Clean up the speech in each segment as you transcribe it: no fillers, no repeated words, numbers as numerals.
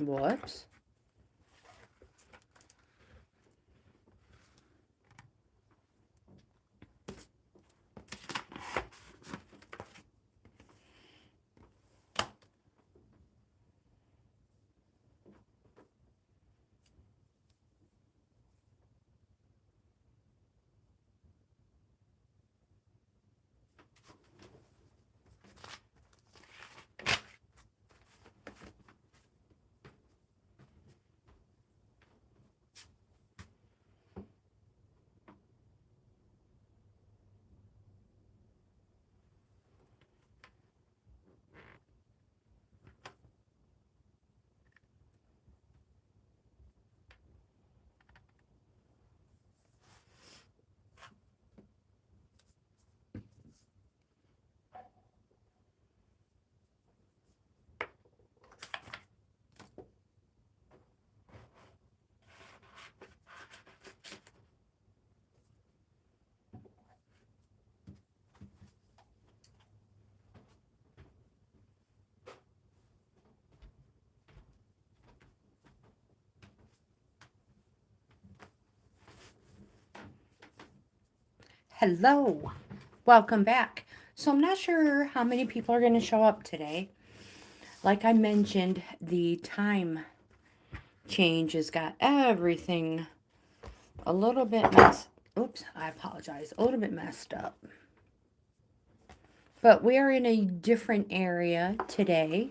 Whoops. Hello. Welcome back. So I'm not sure how many people are going to show up today. Like I mentioned, the time change has got everything a little bit messed. Oops, I apologize. A little bit messed up. But we are in a different area today.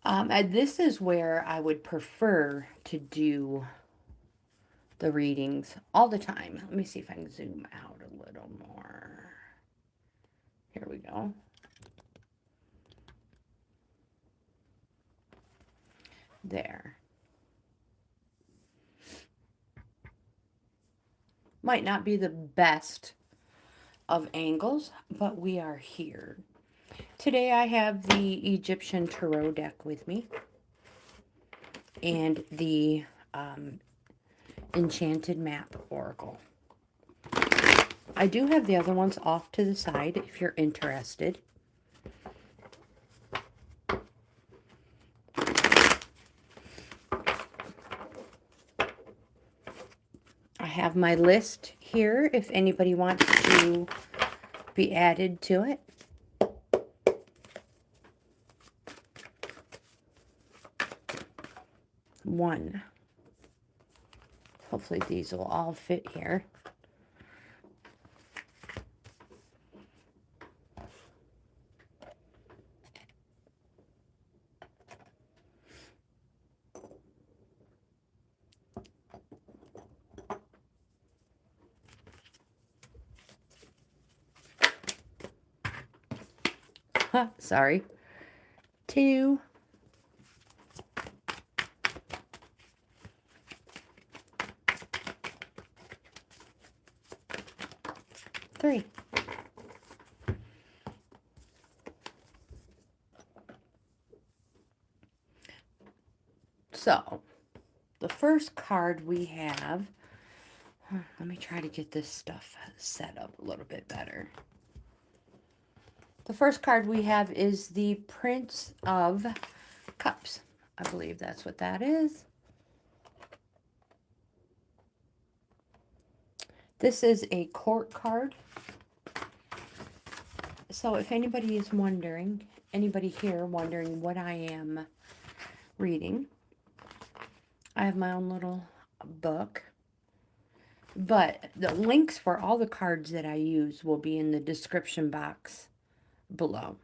And this is where I would prefer to do the readings all the time. Let me see if I can zoom out a little more. Here we go. There. Might not be the best of angles, but we are here. Today I have the Egyptian Tarot deck with me and the Enchanted Map Oracle. I do have the other ones off to the side if you're interested. I have my list here if anybody wants to be added to it. One. Hopefully these will all fit here. Sorry. 2. 3. So, the first card we have, let me try to get this stuff set up a little bit better. The first card we have is the Prince of Cups. I believe that's what that is. This is a court card. So if anybody is wondering, anybody here wondering what I am reading, I have my own little book. But the links for all the cards that I use will be in the description box below.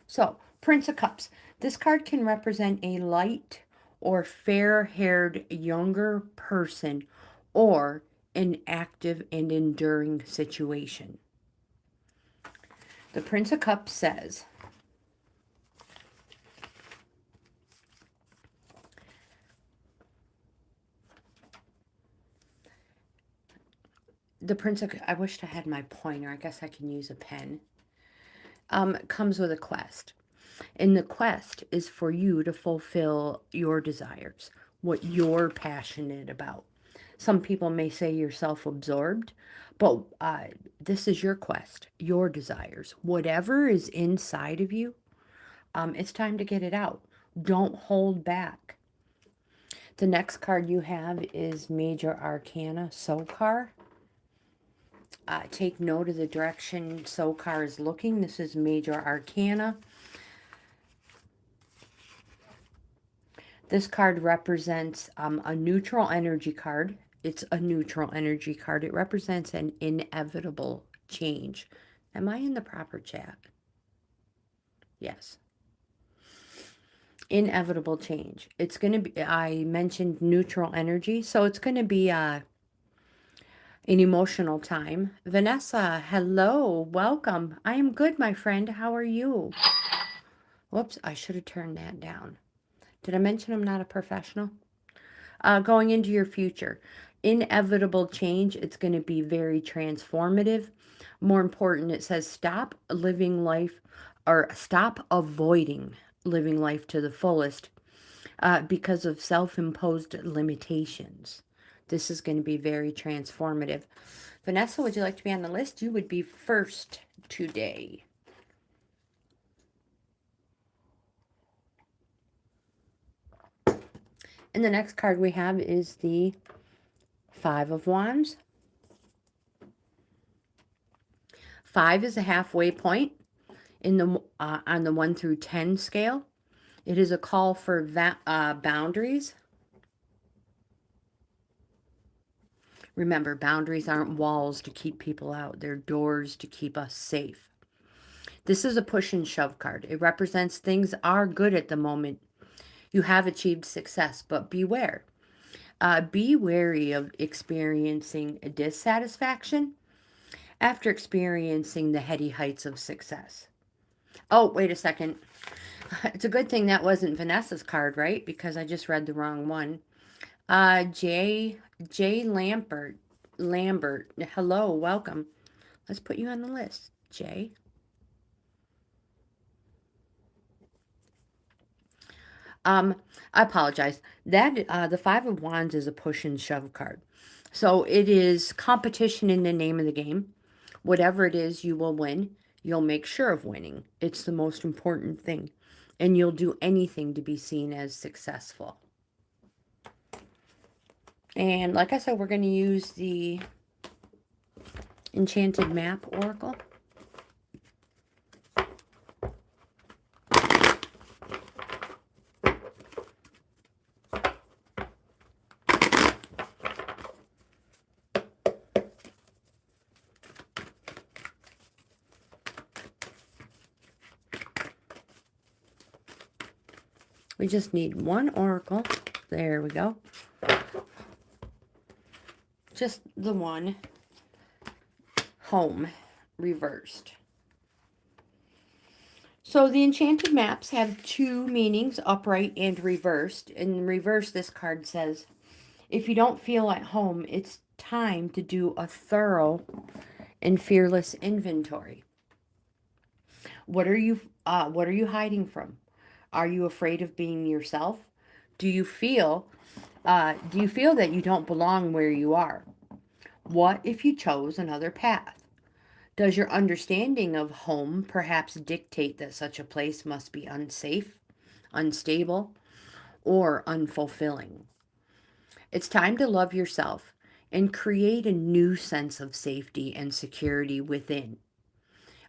So, Prince of Cups. This card can represent a light or fair-haired younger person or an active and enduring situation. The Prince of Cups says, I wished I had my pointer. I guess I can use a pen. Comes with a quest. And the quest is for you to fulfill your desires, what you're passionate about. Some people may say you're self-absorbed, but this is your quest, your desires. Whatever is inside of you, it's time to get it out. Don't hold back. The next card you have is Major Arcana, Sokar. Take note of the direction Sokar is looking. This is Major Arcana. This card represents a neutral energy card. It's a neutral energy card. It represents an inevitable change. Am I in the proper chat? Yes. Inevitable change. It's going to be, I mentioned neutral energy, so it's going to be an emotional time. Vanessa, hello, welcome. I am good, my friend. How are you? Whoops, I should have turned that down. Did I mention I'm not a professional? Going into your future. Inevitable change. It's going to be very transformative. More important, it says stop living life, or stop avoiding living life to the fullest because of self-imposed limitations. This is going to be very transformative. Vanessa, would you like to be on the list? You would be first today. And the next card we have is the Five of Wands. 5 is a halfway point in the on the 1 through 10 scale. It is a call for boundaries. Remember, boundaries aren't walls to keep people out. They're doors to keep us safe. This is a push and shove card. It represents things are good at the moment. You have achieved success, but beware. Be wary of experiencing a dissatisfaction after experiencing the heady heights of success. Oh, wait a second. It's a good thing that wasn't Vanessa's card, right? Because I just read the wrong one. J. Lambert. Hello, welcome. Let's put you on the list, Jay. I apologize. That the Five of Wands is a push and shove card. So it is competition in the name of the game. Whatever it is, you will win. You'll make sure of winning. It's the most important thing. And you'll do anything to be seen as successful. And like I said, we're going to use the Enchanted Map Oracle. We just need one oracle. There we go. Just the one. Home reversed. So the enchanted maps have two meanings, upright and reversed. In reverse, this card says, if you don't feel at home, it's time to do a thorough and fearless inventory. What are you hiding from? Are you afraid of being yourself? Do you feel that you don't belong where you are? What if you chose another path? Does your understanding of home perhaps dictate that such a place must be unsafe, unstable, or unfulfilling? It's time to love yourself and create a new sense of safety and security within.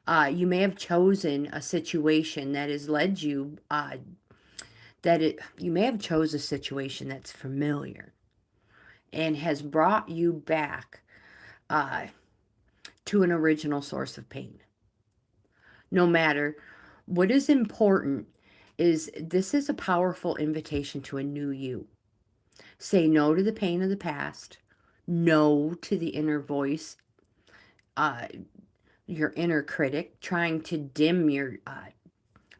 You may have chosen a situation that has led you, you may have chosen a situation that's familiar and has brought you back to an original source of pain. No matter what is important, this is a powerful invitation to a new you. Say no to the pain of the past, no to the inner voice, your inner critic trying to dim your,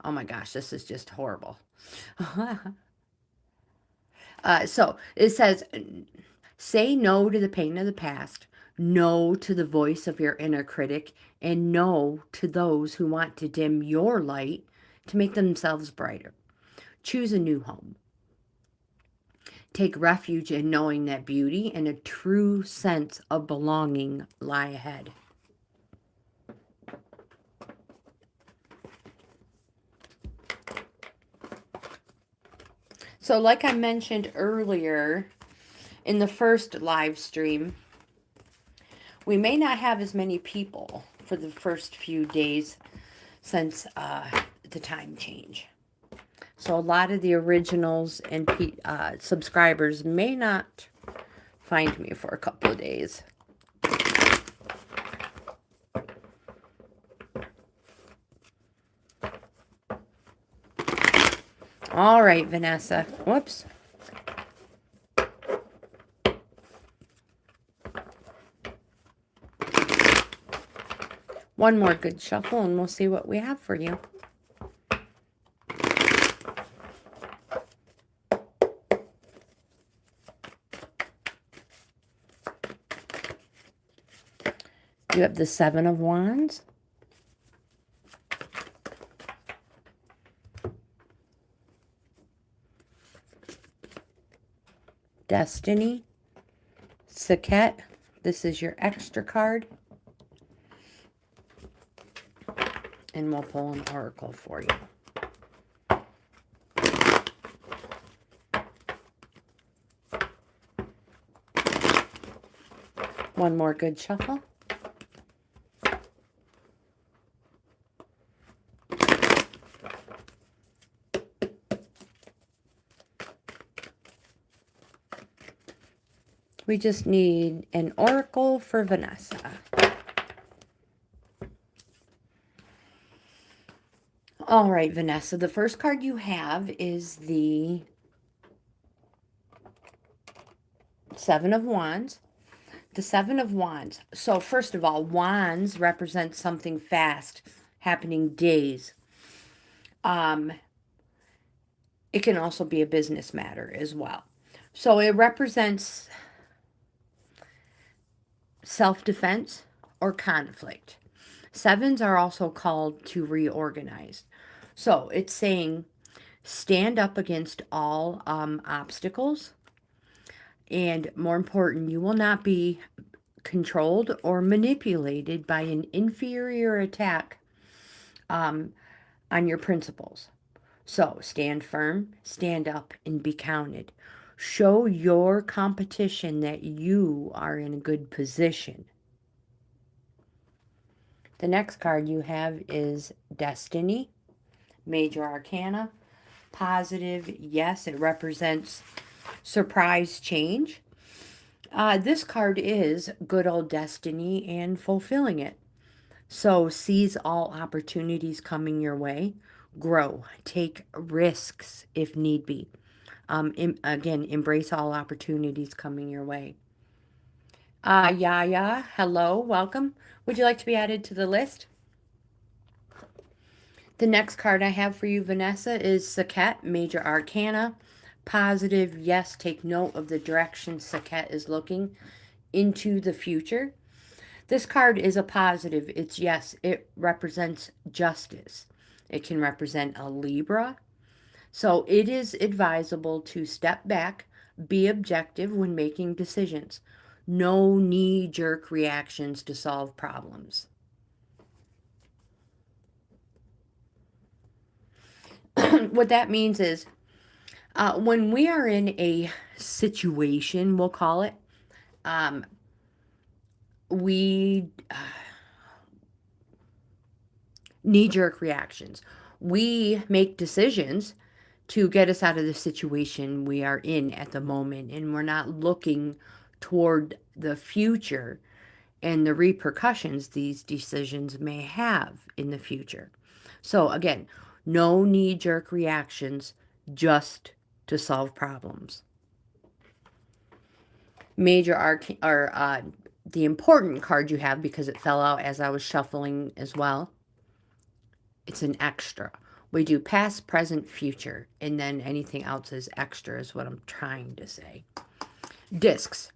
oh my gosh, this is just horrible. So it says, say no to the pain of the past, no to the voice of your inner critic, and no to those who want to dim your light to make themselves brighter. Choose a new home. Take refuge in knowing that beauty and a true sense of belonging lie ahead. So like I mentioned earlier in the first live stream, we may not have as many people for the first few days since the time change. So a lot of the originals and subscribers may not find me for a couple of days. All right, Vanessa. Whoops. One more good shuffle and we'll see what we have for you. You have the Seven of Wands. Destiny. Saket. This is your extra card. And we'll pull an oracle for you. One more good shuffle. We just need an oracle for Vanessa. All right, Vanessa, the first card you have is the Seven of Wands. The Seven of Wands. So first of all, wands represent something fast, happening days. It can also be a business matter as well. So it represents self-defense or conflict. Sevens are also called to reorganize. So it's saying stand up against all obstacles. And more important, you will not be controlled or manipulated by an inferior attack on your principles. So stand firm, stand up, and be counted. Show your competition that you are in a good position. The next card you have is Destiny, Major Arcana. Positive, yes, it represents surprise change. This card is good old destiny and fulfilling it. So seize all opportunities coming your way. Grow. Take risks if need be. Again, embrace all opportunities coming your way. Yaya, hello, welcome. Would you like to be added to the list? The next card I have for you, Vanessa, is Saket, Major Arcana. Positive, yes, take note of the direction Saket is looking into the future. This card is a positive. It's yes, it represents justice. It can represent a Libra. So it is advisable to step back, be objective when making decisions. No knee-jerk reactions to solve problems. What that means is when we are in a situation, we'll call it, we knee-jerk reactions. We make decisions to get us out of the situation we are in at the moment, and we're not looking toward the future and the repercussions these decisions may have in the future. So again, no knee-jerk reactions, just to solve problems. Major the important card you have, because it fell out as I was shuffling as well, it's an extra. We do past, present, future, and then anything else is extra is what I'm trying to say. Discs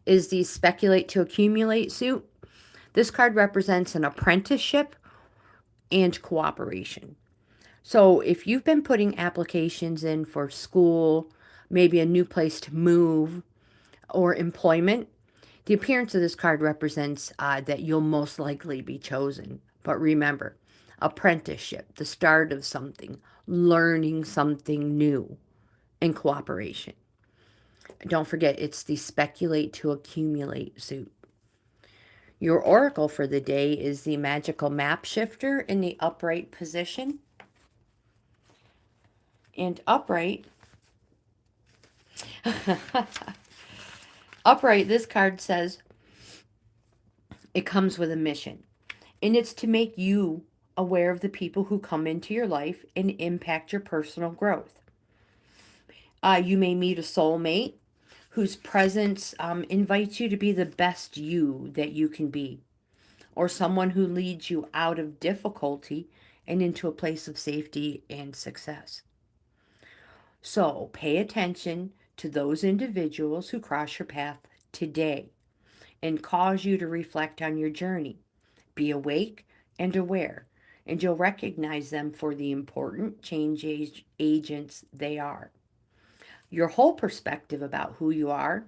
is the speculate to accumulate suit. This card represents an apprenticeship and cooperation. So if you've been putting applications in for school, maybe a new place to move, or employment. The appearance of this card represents that you'll most likely be chosen. But remember, apprenticeship, the start of something, learning something new, and cooperation. Don't forget, it's the speculate to accumulate suit. Your oracle for the day is the magical map shifter in the upright position. And upright, upright, this card says it comes with a mission. And it's to make you aware of the people who come into your life and impact your personal growth. You may meet a soulmate whose presence invites you to be the best you that you can be, or someone who leads you out of difficulty and into a place of safety and success. So pay attention to those individuals who cross your path today and cause you to reflect on your journey. Be awake and aware, and you'll recognize them for the important change agents they are. Your whole perspective about who you are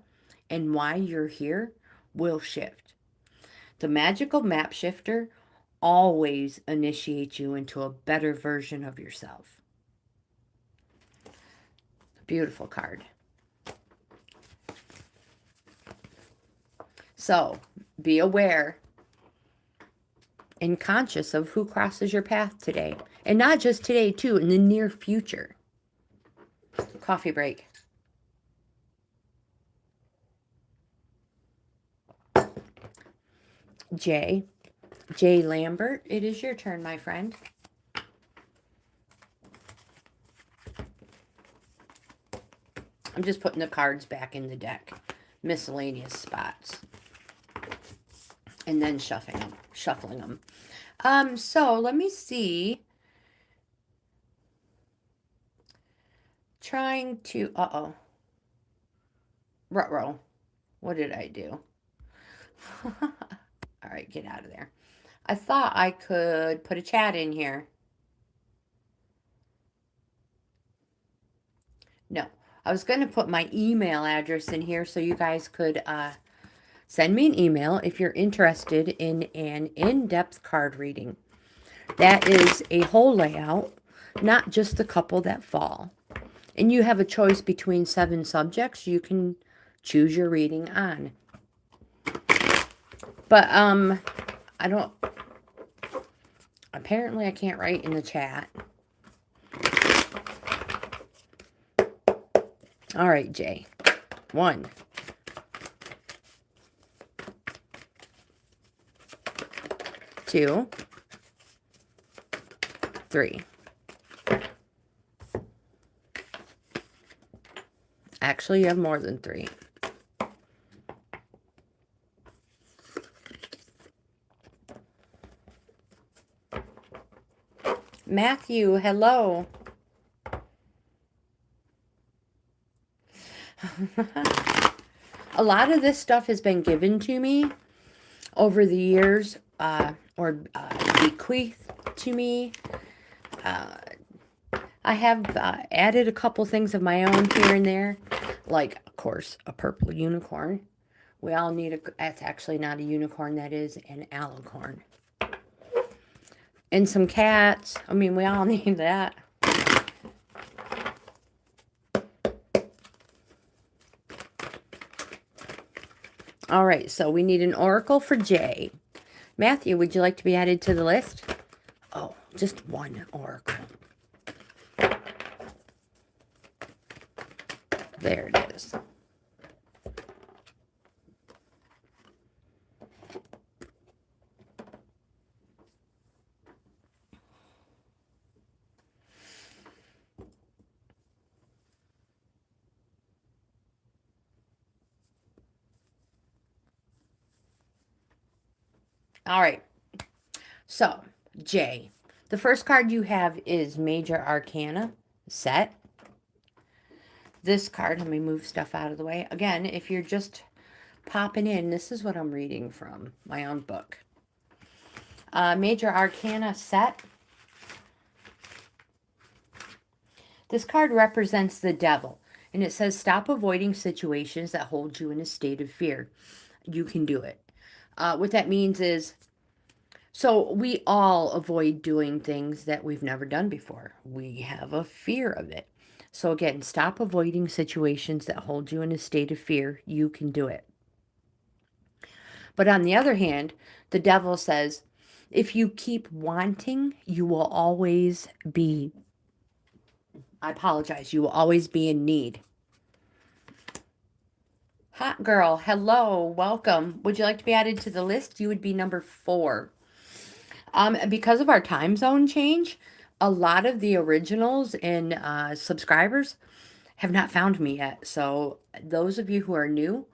and why you're here will shift. The magical map shifter always initiates you into a better version of yourself. Beautiful card. So, be aware and conscious of who crosses your path today. And not just today, too, in the near future. Coffee break. J Lambert, it is your turn, my friend. I'm just putting the cards back in the deck. Miscellaneous spots. And then shuffling them. So let me see. Trying to, Ruh-roh. What did I do? All right, get out of there. I thought I could put a chat in here. No, I was going to put my email address in here so you guys could send me an email if you're interested in an in-depth card reading. That is a whole layout, not just a couple that fall. And you have a choice between 7 subjects you can choose your reading on. But I don't, apparently I can't write in the chat. All right, Jay. 1, 2, 3. Actually, you have more than 3. Matthew, hello. A lot of this stuff has been given to me over the years, or bequeathed to me. I have added a couple things of my own here and there, like, of course, a purple unicorn. We all need that's actually not a unicorn, that is an alicorn. And some cats. I mean, we all need that. All right, so we need an oracle for Jay. Matthew, would you like to be added to the list? Oh, just one oracle. There it is. All right. So, Jay, the first card you have is Major Arcana set. This card, let me move stuff out of the way. Again, if you're just popping in, this is what I'm reading from my own book. Major Arcana set. This card represents the devil, And it says, stop avoiding situations that hold you in a state of fear. You can do it. What that means is, so we all avoid doing things that we've never done before. We have a fear of it. So again, stop avoiding situations that hold you in a state of fear. You can do it. But on the other hand, the devil says, if you keep wanting, you will always be, I apologize, you will always be in need. Hot girl, hello, welcome. Would you like to be added to the list? You would be number 4. Because of our time zone change, a lot of the originals and subscribers have not found me yet. So those of you who are new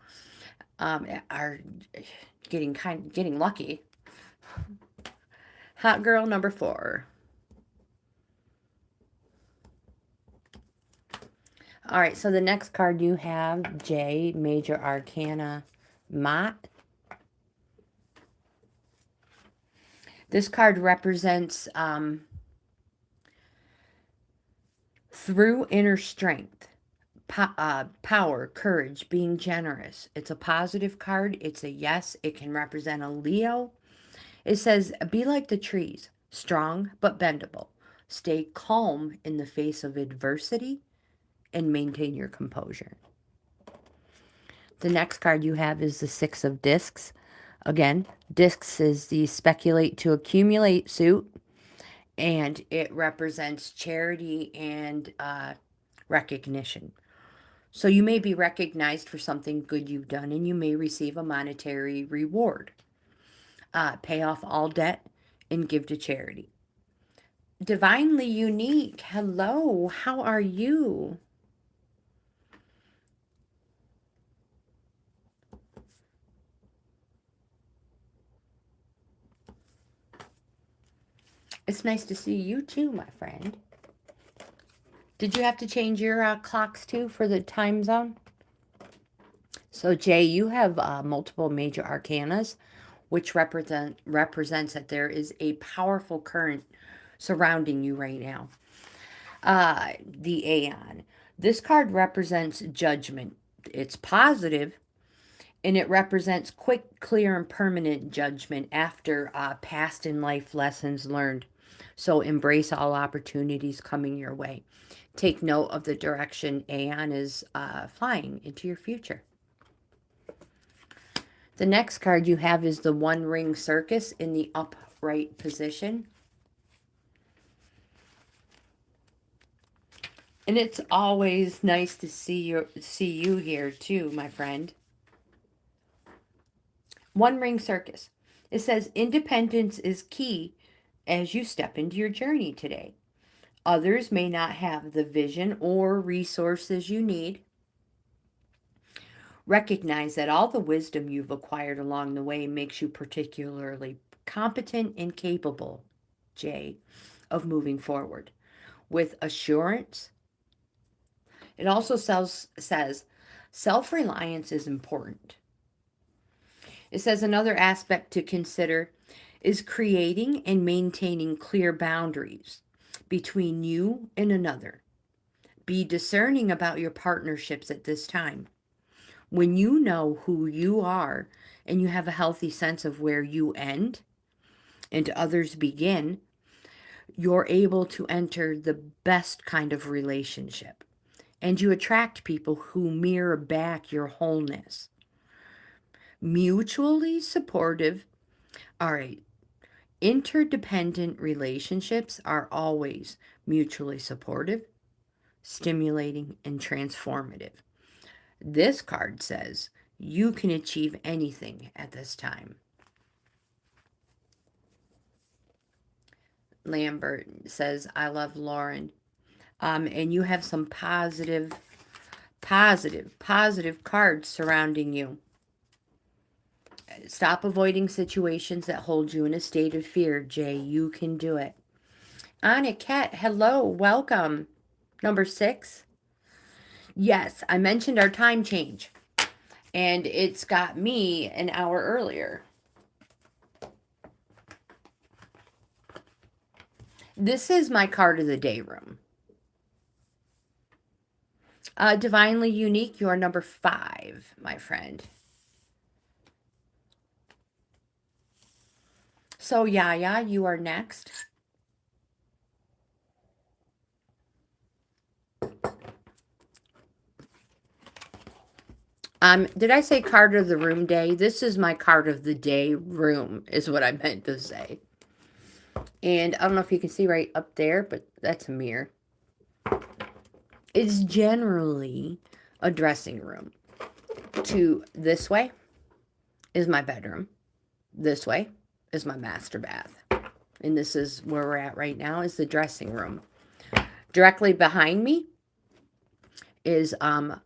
are getting lucky. Hot girl number 4. All right, so the next card you have, J, Major Arcana Mott. This card represents through inner strength, power, courage, being generous. It's a positive card. It's a yes. It can represent a Leo. It says, be like the trees, strong but bendable. Stay calm in the face of adversity and maintain your composure. The next card you have is the 6 of Discs. Again, Discs is the speculate to accumulate suit, and it represents charity and recognition. So you may be recognized for something good you've done, and you may receive a monetary reward. Pay off all debt and give to charity. Divinely Unique, hello, how are you? It's nice to see you too, my friend. Did you have to change your clocks too for the time zone? So Jay, you have multiple major arcanas, which represents that there is a powerful current surrounding you right now. The Aeon. This card represents judgment. It's positive, and it represents quick, clear, and permanent judgment after past in life lessons learned. So embrace all opportunities coming your way. Take note of the direction Aeon is flying into your future. The next card you have is the One Ring Circus in the upright position. And it's always nice to see you here too, my friend. One Ring Circus. It says independence is key as you step into your journey today. Others may not have the vision or resources you need. Recognize that all the wisdom you've acquired along the way makes you particularly competent and capable, Jay, of moving forward with assurance. It also says self-reliance is important. It says another aspect to consider is creating and maintaining clear boundaries between you and another. Be discerning about your partnerships at this time. When you know who you are and you have a healthy sense of where you end and others begin, you're able to enter the best kind of relationship. And you attract people who mirror back your wholeness. Mutually supportive. All right. Interdependent relationships are always mutually supportive, stimulating, and transformative. This card says you can achieve anything at this time. Lambert says, I love Lauren. And you have some positive cards surrounding you. Stop avoiding situations that hold you in a state of fear, Jay. You can do it. Aniket, hello, welcome. Number 6. Yes, I mentioned our time change. And it's got me an hour earlier. This is my card of the day room. Divinely unique, you are number 5, my friend. So, Yaya, you are next. Did I say card of the room day? This is my card of the day room, is what I meant to say. And I don't know if you can see right up there, but that's a mirror. It's generally a dressing room. To this way is my bedroom. This way is my master bath. And this is where we're at right now, is the dressing room. Directly behind me is a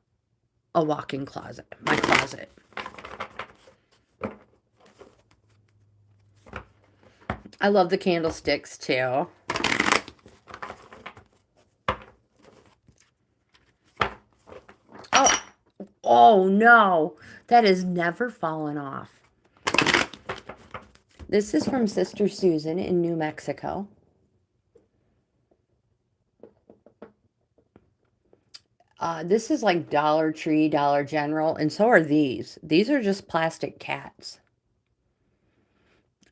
walk-in closet, my closet. I love the candlesticks too. Oh no, that has never fallen off. This is from Sister Susan in New Mexico. This is like Dollar Tree, Dollar General, and so are these. These are just plastic cats.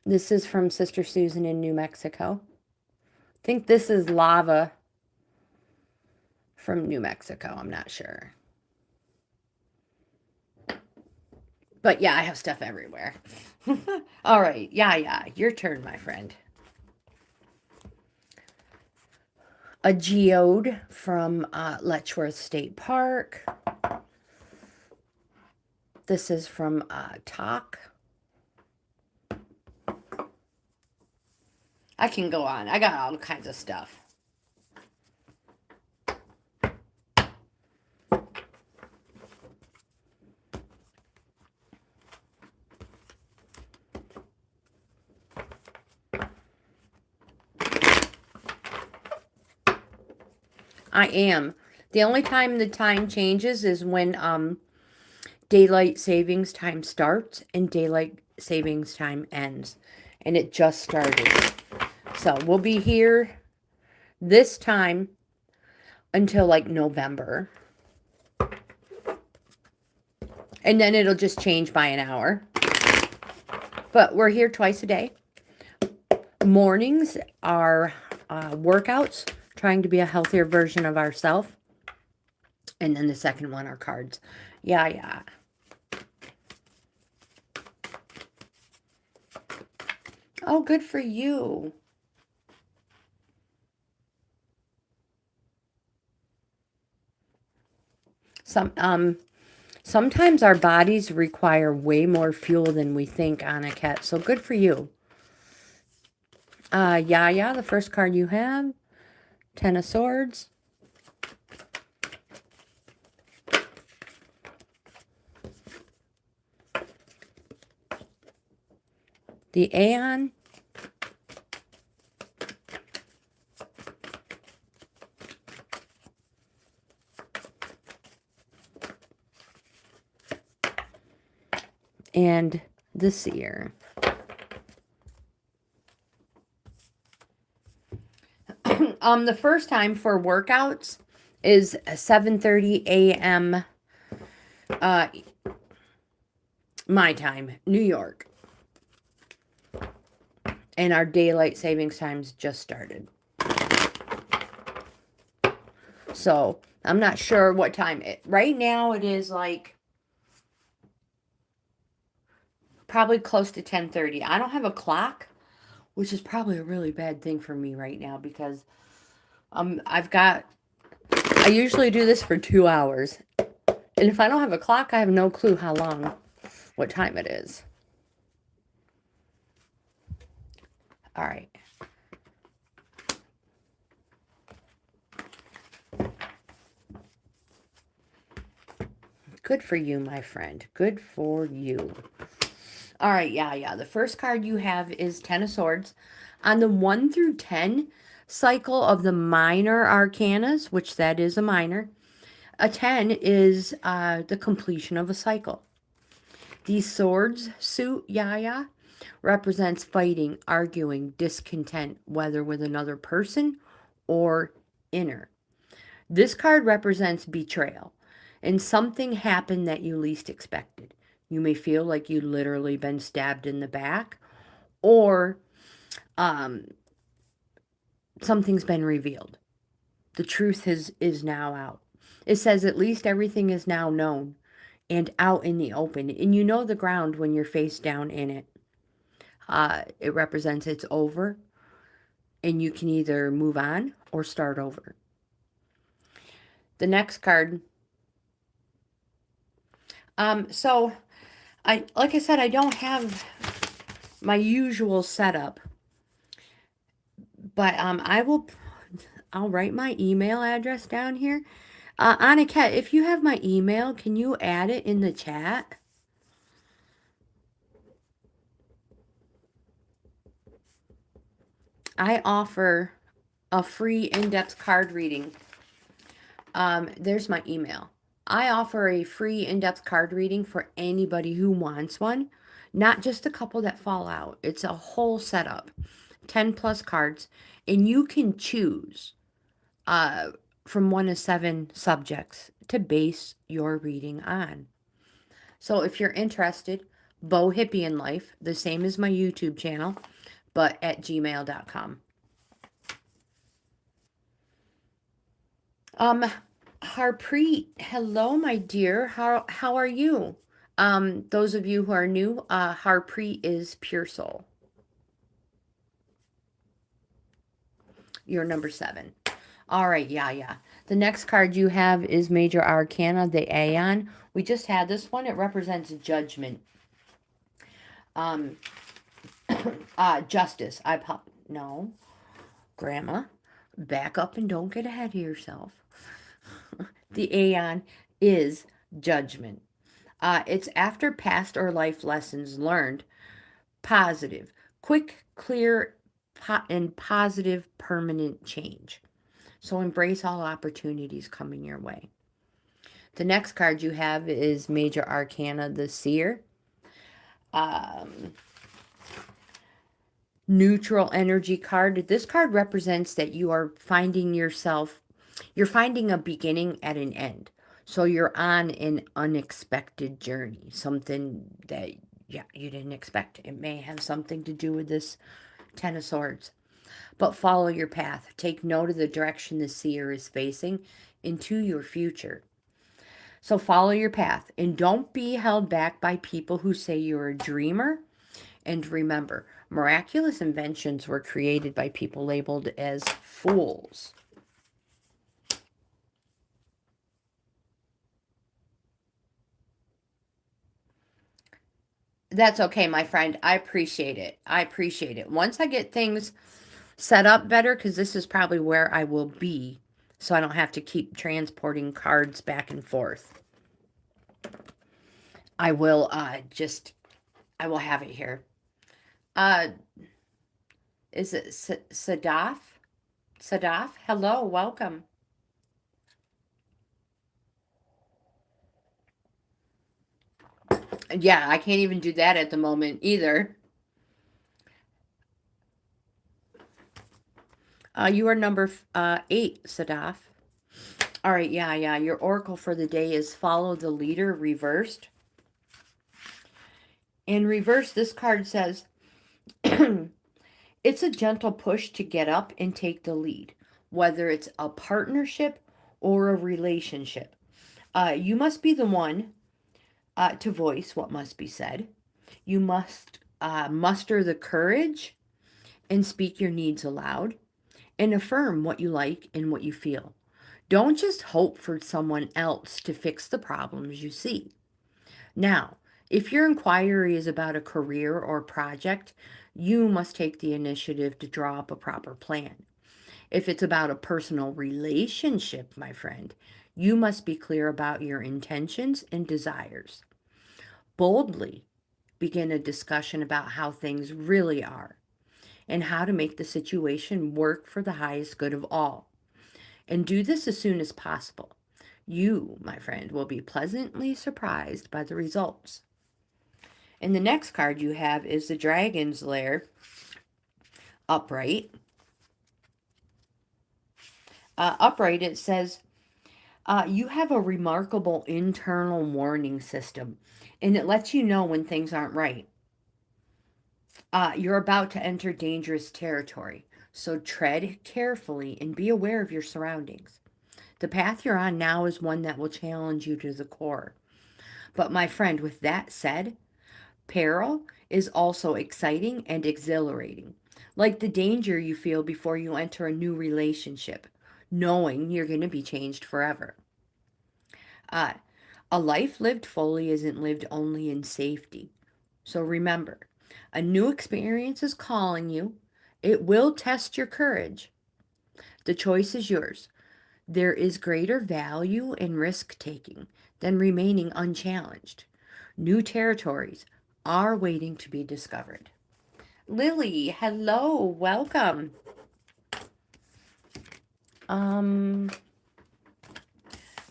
This is from Sister Susan in New Mexico. I think this is lava from New Mexico. I'm not sure. But yeah, I have stuff everywhere. All right. Yeah. Your turn, my friend. A geode from Letchworth State Park. This is from Talk. I can go on. I got all kinds of stuff. I am. The only time the time changes is when daylight savings time starts and daylight savings time ends. And it just started. So we'll be here this time until like November. And then it'll just change by an hour. But we're here twice a day. Mornings are workouts, trying to be a healthier version of ourselves. And then the second one are cards. Yeah. Oh, good for you. Sometimes our bodies require way more fuel than we think, Anaket. So good for you. Yeah, the first card you have, 10 of Swords. The Aeon. And the Seer. The first time for workouts is 7:30 a.m. My time, New York. And our daylight savings times just started. So, I'm not sure what time. Right now, it is like probably close to 10:30. I don't have a clock, which is probably a really bad thing for me right now because I usually do this for 2 hours. And if I don't have a clock, I have no clue what time it is. All right. Good for you, my friend. Good for you. All right, yeah. The first card you have is 10 of Swords. On the 1 through 10 cycle of the minor arcanas, which that is a minor, a 10 is the completion of a cycle. The Swords suit, Yaya, represents fighting, arguing, discontent, whether with another person or inner. This card represents betrayal, and something happened that you least expected. You may feel like you literally been stabbed in the back, or um, something's been revealed. The truth is now out. It says at least everything is now known and out in the open, and you know the ground when you're face down in it. It represents it's over, and you can either move on or start over. The next card. So like I said, I don't have my usual setup, but I'll write my email address down here. Annika, if you have my email, can you add it in the chat? I offer a free in-depth card reading. There's my email. I offer a free in-depth card reading for anybody who wants one, not just a couple that fall out. It's a whole setup, 10 plus cards, and you can choose from 1 to 7 subjects to base your reading on. So if you're interested, Bohippianlife, the same as my YouTube channel, but at gmail.com. Harpreet, hello, my dear. How are you? Those of you who are new, Harpreet is pure soul. You're number 7. All right, yeah. The next card you have is Major Arcana, the Aeon. We just had this one. It represents judgment. Justice. No, Grandma, back up and don't get ahead of yourself. The Aeon is judgment. It's after past or life lessons learned. Positive, quick, clear, and positive permanent change. So embrace all opportunities coming your way. The next card you have is Major Arcana, the Seer. Neutral energy card. This card represents that you are finding yourself, you're finding a beginning at an end. So you're on an unexpected journey, something that you didn't expect. It may have something to do with this 10 of Swords. But follow your path. Take note of the direction the seer is facing into your future. So follow your path and don't be held back by people who say you're a dreamer. And remember, miraculous inventions were created by people labeled as fools. That's okay, my friend. I appreciate it. Once I get things set up better, because this is probably where I will be, so I don't have to keep transporting cards back and forth. I will I will have it here. Is it Sadaf? Sadaf, hello, welcome. Yeah, I can't even do that at the moment either. You are number 8, Sadaf. All right, yeah. Your oracle for the day is Follow the Leader reversed. In reverse, this card says, it's a gentle push to get up and take the lead, whether it's a partnership or a relationship. You must be the one to voice what must be said. You must muster the courage and speak your needs aloud and affirm what you like and what you feel. Don't just hope for someone else to fix the problems you see. Now, if your inquiry is about a career or project, you must take the initiative to draw up a proper plan. If it's about a personal relationship, my friend, you must be clear about your intentions and desires. Boldly begin a discussion about how things really are and how to make the situation work for the highest good of all. And do this as soon as possible. You, my friend, will be pleasantly surprised by the results. And the next card you have is the Dragon's Lair, upright. Upright, it says, You have a remarkable internal warning system, and it lets you know when things aren't right. You're about to enter dangerous territory, so tread carefully and be aware of your surroundings. The path you're on now is one that will challenge you to the core. But my friend, with that said, peril is also exciting and exhilarating, like the danger you feel before you enter a new relationship, knowing you're going to be changed forever. Uh, a life lived fully isn't lived only in safety. So remember, a new experience is calling you. It will test your courage. The choice is yours. There is greater value in risk taking than remaining unchallenged. New territories are waiting to be discovered. Lily, hello, welcome.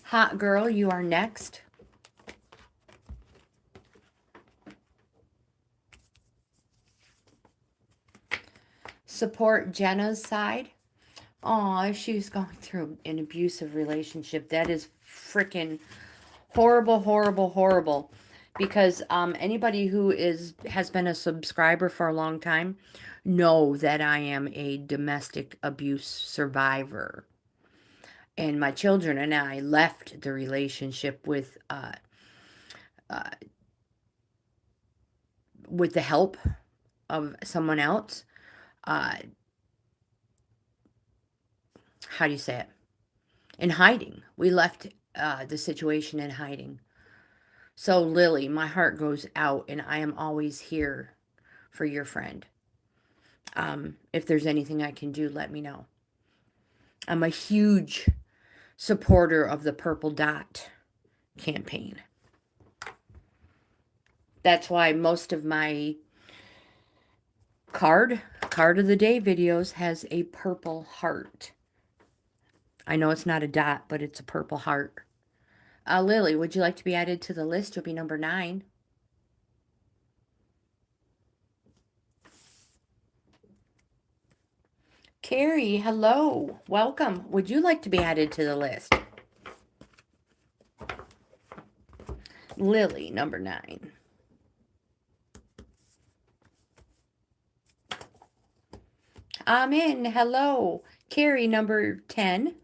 Hot girl, you are next. Support Jenna's side. Aw, she's going through an abusive relationship. That is freaking horrible, horrible, horrible. Because anybody who has been a subscriber for a long time know that I am a domestic abuse survivor. And my children and I left the relationship with the help of someone else. How do you say it? In hiding. We left the situation in hiding. So, Lily, my heart goes out, and I am always here for your friend. If there's anything I can do, let me know. I'm a huge supporter of the Purple Dot campaign. That's why most of my card of the day videos has a purple heart. I know it's not a dot, but it's a purple heart. Lily, would you like to be added to the list? You'll be number 9. Carrie, hello. Welcome. Would you like to be added to the list? Lily, number 9. Amin, hello. Carrie, number 10.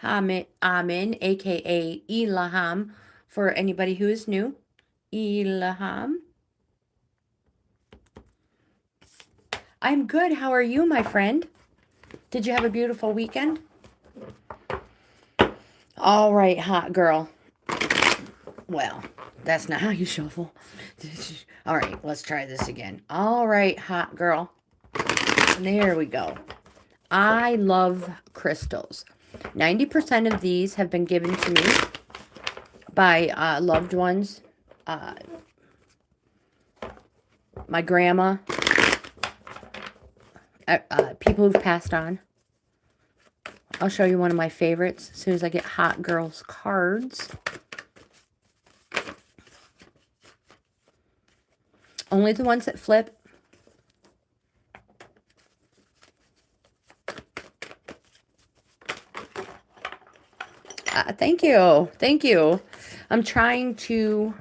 Amin, aka Ilham, for anybody who is new. Ilham. I'm good. How are you, my friend? Did you have a beautiful weekend? All right, hot girl. Well, that's not how you shuffle. All right, let's try this again. All right, hot girl. There we go. I love crystals. 90% of these have been given to me by loved ones. My grandma. People who've passed on. I'll show you one of my favorites as soon as I get hot girls cards. Only the ones that flip. Thank you. Thank you. I'm trying to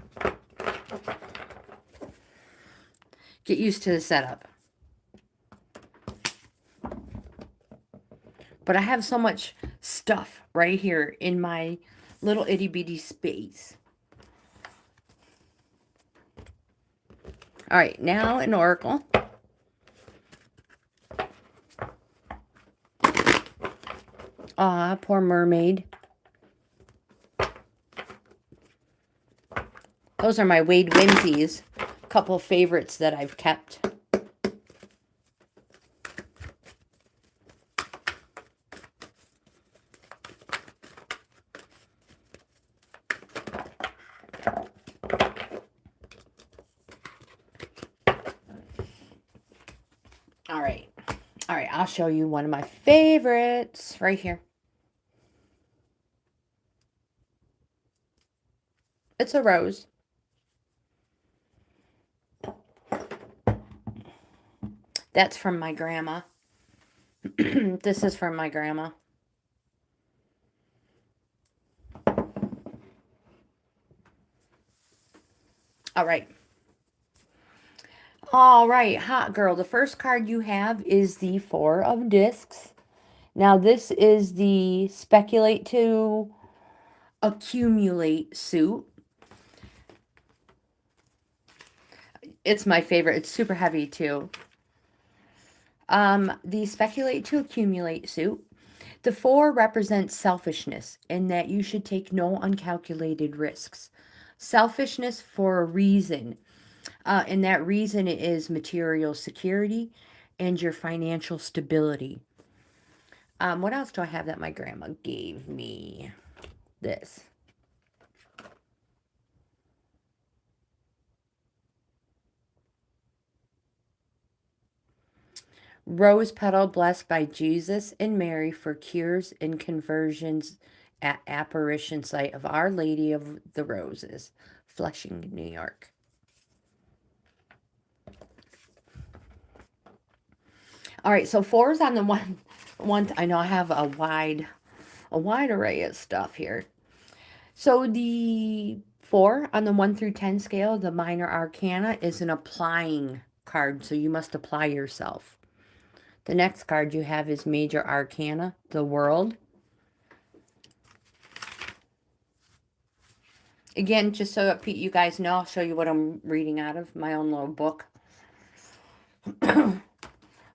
get used to the setup. But I have so much stuff right here in my little itty bitty space. All right, now an oracle. Aw, poor mermaid. Those are my Wade Whimsies. A couple favorites that I've kept. All right, I'll show you one of my favorites right here. It's a rose. That's from my grandma. This is from my grandma. All right. All right, hot girl. The first card you have is the Four of Discs. Now, this is the speculate to accumulate suit. It's my favorite. It's super heavy, too. The speculate to accumulate suit. The 4 represents selfishness in that you should take no uncalculated risks. Selfishness for a reason. And that reason is material security and your financial stability. What else do I have that my grandma gave me? This. Rose petal blessed by Jesus and Mary for cures and conversions at apparition site of Our Lady of the Roses, Flushing, New York. All right, so 4 is on the one. I know I have a wide array of stuff here. So the 4 on the 1 through 10 scale, the minor arcana, is an applying card, so you must apply yourself. The next card you have is major arcana, the world. Again, just so you guys know, I'll show you what I'm reading out of my own little book.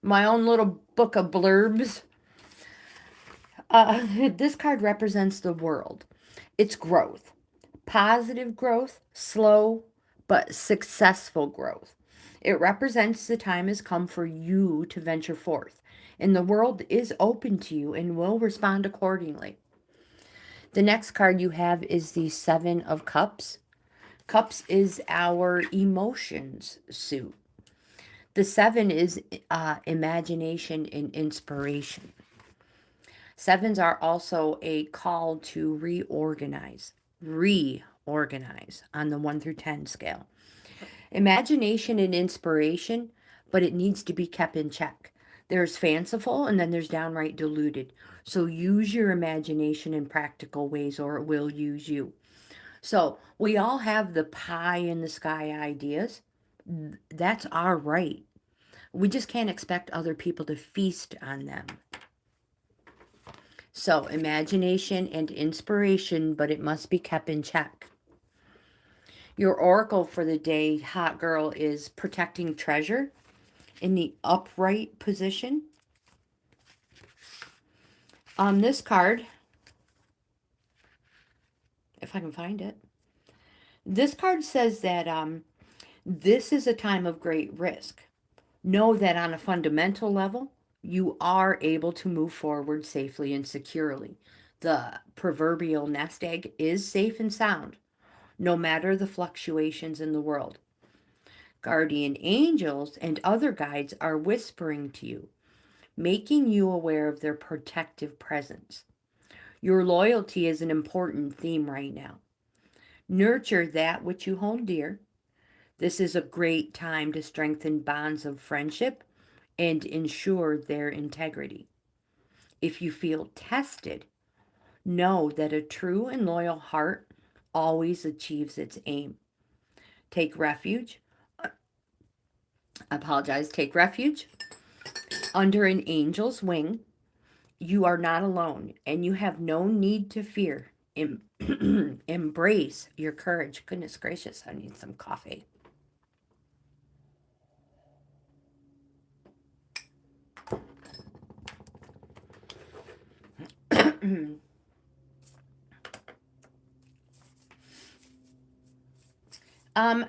My own little book of blurbs. This card represents the world. It's growth. Positive growth, slow but successful growth. It represents the time has come for you to venture forth, and the world is open to you and will respond accordingly. The next card you have is the 7 of Cups. Cups is our emotions suit. The 7 is imagination and inspiration. 7s are also a call to reorganize on the 1 through 10 scale. Imagination and inspiration, but it needs to be kept in check. There's fanciful and then there's downright deluded. So use your imagination in practical ways or it will use you. So we all have the pie in the sky ideas. That's our right. We just can't expect other people to feast on them. So imagination and inspiration, but it must be kept in check. Your oracle for the day, hot girl, is protecting treasure in the upright position. On this card, if I can find it, this card says that this is a time of great risk. Know that on a fundamental level, you are able to move forward safely and securely. The proverbial nest egg is safe and sound, no matter the fluctuations in the world. Guardian angels and other guides are whispering to you, making you aware of their protective presence. Your loyalty is an important theme right now. Nurture that which you hold dear. This is a great time to strengthen bonds of friendship and ensure their integrity. If you feel tested, know that a true and loyal heart always achieves its aim. Take refuge under an angel's wing. You are not alone, and you have no need to fear. Embrace your courage. Goodness gracious, I need some coffee.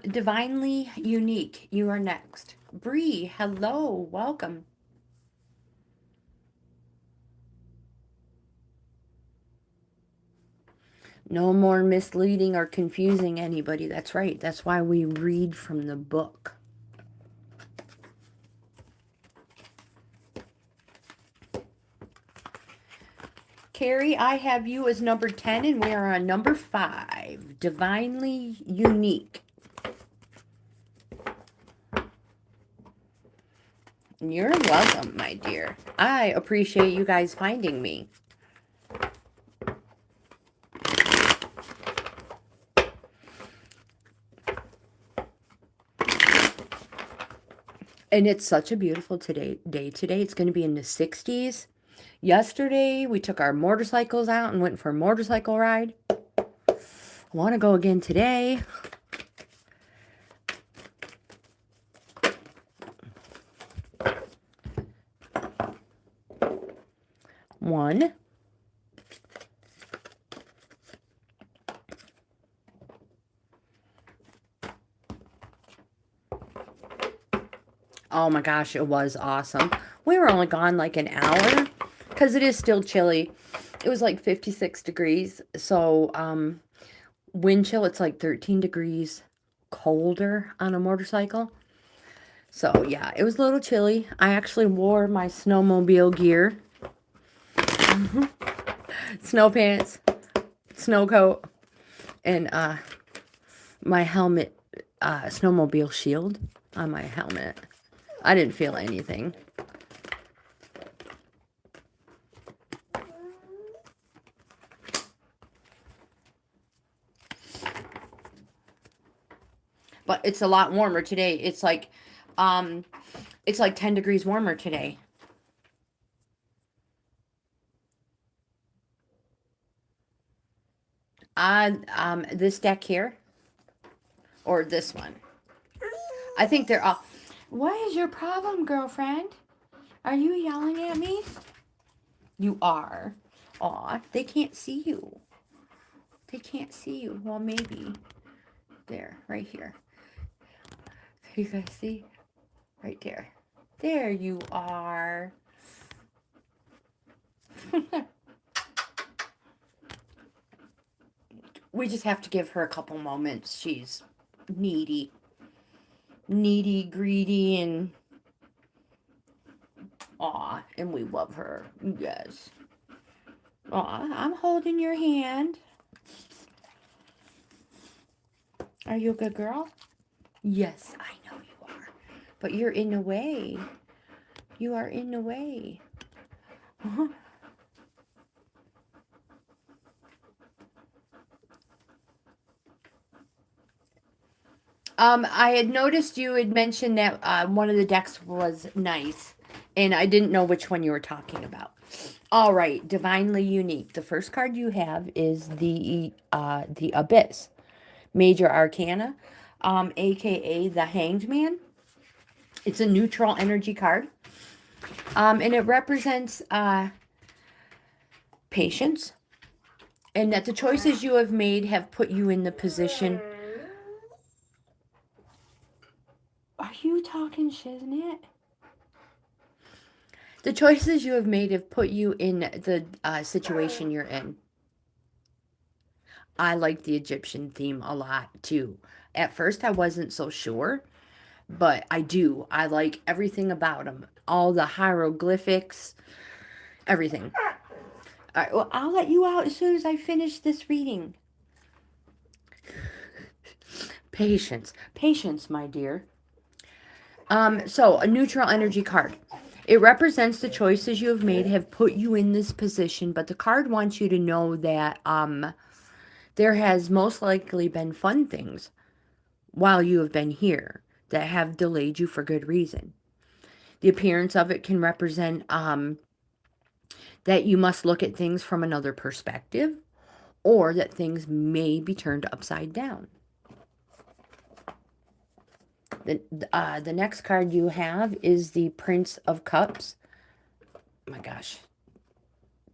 Divinely unique. You are next. Bree, hello, welcome. No more misleading or confusing anybody. That's right. That's why we read from the book. Carrie, I have you as number 10, and we are on number 5. Divinely unique. You're welcome, my dear. I appreciate you guys finding me. And it's such a beautiful day today. It's going to be in the 60s. Yesterday, we took our motorcycles out and went for a motorcycle ride. I want to go again today. One. Oh my gosh, it was awesome. We were only gone like an hour because it is still chilly. It was like 56 degrees. So, wind chill, it's like 13 degrees colder on a motorcycle. So, yeah, it was a little chilly. I actually wore my snowmobile gear. Snow pants, snow coat, and my helmet, snowmobile shield on my helmet. I didn't feel anything. But it's a lot warmer today. It's like 10 degrees warmer today. On this deck here, or this one. I think they're all. What is your problem, girlfriend? Are you yelling at me? You are. Aw, they can't see you. They can't see you. Well, maybe. There, right here. You guys see? Right there. There you are. We just have to give her a couple moments. She's needy. Needy, greedy, and aw, and we love her. Yes. Aw, I'm holding your hand. Are you a good girl? Yes, I know you are. But you're in the way. You are in the way. I had noticed you had mentioned that one of the decks was nice, and I didn't know which one you were talking about. All right, Divinely Unique. The first card you have is the Abyss, Major Arcana, aka the Hanged Man. It's a neutral energy card, and it represents patience, and that the choices you have made have put you in the position. Are you talking shiznit? The choices you have made have put you in the situation you're in. I like the Egyptian theme a lot too. At first, I wasn't so sure, but I do. I like everything about them. All the hieroglyphics, everything. All right, well, I'll let you out as soon as I finish this reading. Patience. Patience, my dear. So, a neutral energy card. It represents the choices you have made have put you in this position, but the card wants you to know that there has most likely been fun things while you have been here that have delayed you for good reason. The appearance of it can represent that you must look at things from another perspective, or that things may be turned upside down. The next card you have is the Prince of Cups. Oh my gosh.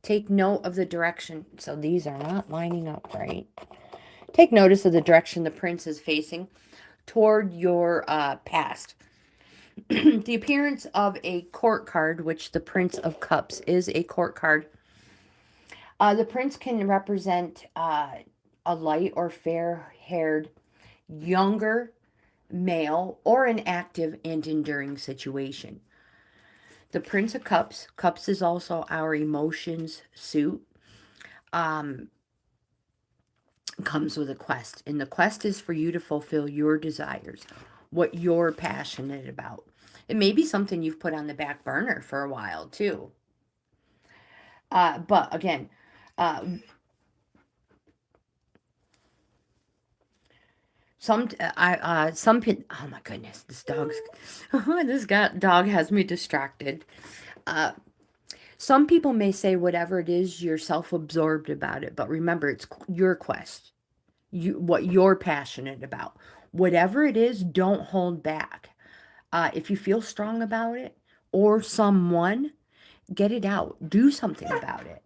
Take note of the direction. So these are not lining up right. Take notice of the direction the prince is facing toward your past. The appearance of a court card, which the Prince of Cups is a court card. The prince can represent a light or fair-haired, younger male, or an active and enduring situation. The Prince of Cups. Cups is also our emotions suit. Comes with a quest. And the quest is for you to fulfill your desires. What you're passionate about. It may be something you've put on the back burner for a while, too. But, again, Oh my goodness, dog has me distracted. Uh, some people may say whatever it is, you're self-absorbed about it, but remember, it's your quest. What you're passionate about. Whatever it is, don't hold back. If you feel strong about it or someone, get it out. Do something about it.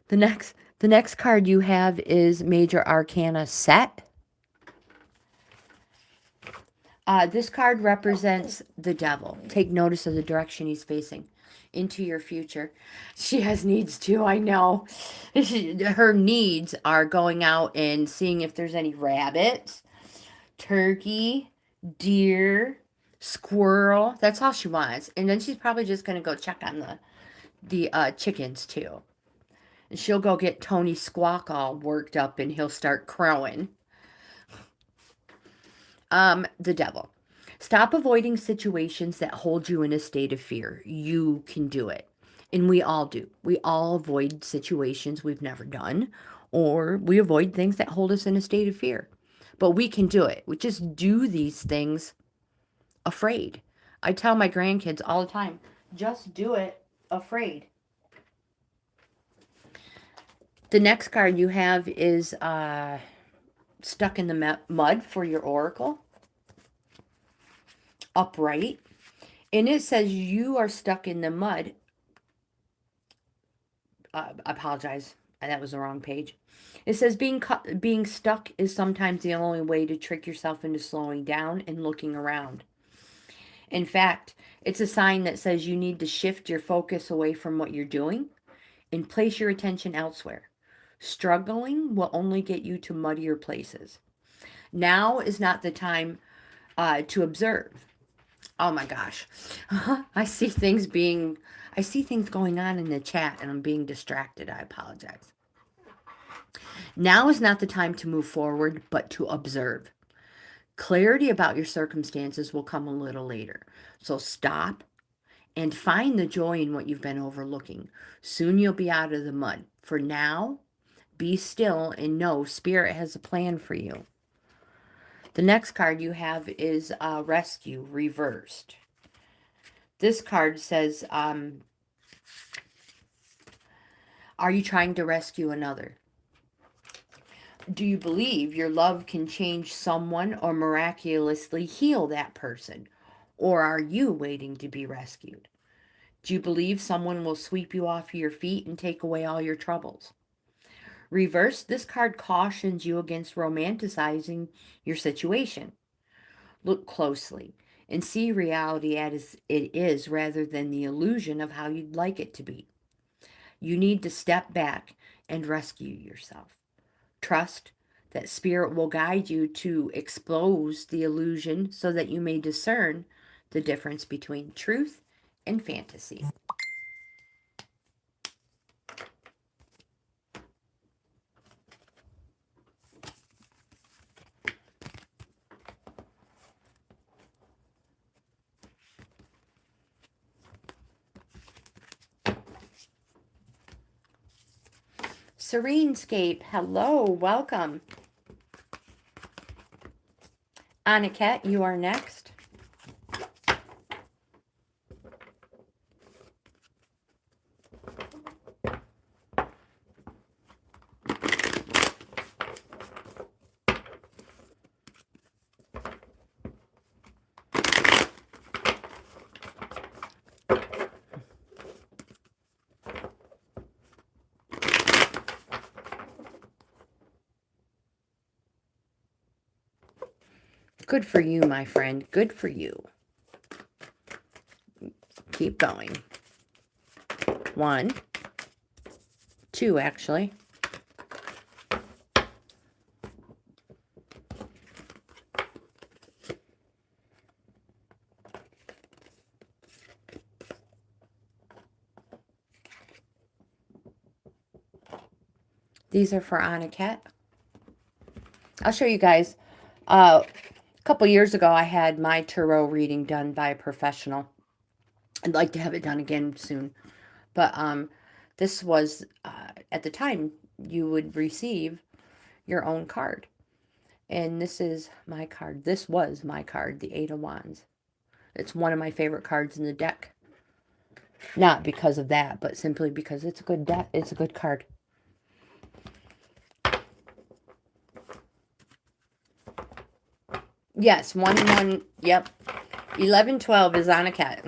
The next card you have is Major Arcana Set. This card represents the devil. Take notice of the direction he's facing into your future. She has needs too, I know. Her needs are going out and seeing if there's any rabbits, turkey, deer, squirrel. That's all she wants. And then she's probably just going to go check on the chickens too. And she'll go get Tony Squawk all worked up and he'll start crowing. The devil. Stop avoiding situations that hold you in a state of fear. You can do it. And we all do. We all avoid situations we've never done, or we avoid things that hold us in a state of fear. But we can do it. We just do these things afraid. I tell my grandkids all the time, just do it afraid. The next card you have is Stuck in the Mud for your oracle. Upright. And it says you are stuck in the mud. I apologize. That was the wrong page. It says being stuck is sometimes the only way to trick yourself into slowing down and looking around. In fact, it's a sign that says you need to shift your focus away from what you're doing and place your attention elsewhere. Struggling will only get you to muddier places. Now is not the time to observe. Oh my gosh. I see things going on in the chat and I'm being distracted. I apologize. Now is not the time to move forward, but to observe. Clarity about your circumstances will come a little later. So stop and find the joy in what you've been overlooking. Soon you'll be out of the mud. For now, be still and know Spirit has a plan for you. The next card you have is Rescue Reversed. This card says, are you trying to rescue another? Do you believe your love can change someone or miraculously heal that person? Or are you waiting to be rescued? Do you believe someone will sweep you off your feet and take away all your troubles? Reverse, this card cautions you against romanticizing your situation. Look closely and see reality as it is rather than the illusion of how you'd like it to be. You need to step back and rescue yourself. Trust that Spirit will guide you to expose the illusion so that you may discern the difference between truth and fantasy. Serenescape, hello, welcome. Aniket, you are next. Good for you, my friend. Good for you. Keep going. 1, 2, actually. These are for Aniket. I'll show you guys. A couple years ago, I had my tarot reading done by a professional. I'd like to have it done again soon. But this was, at the time, you would receive your own card. And this is my card. This was my card, the Eight of Wands. It's one of my favorite cards in the deck. Not because of that, but simply because it's a good deck. It's a good card. Yes, 1-1. Yep. 11-12 is on a cat.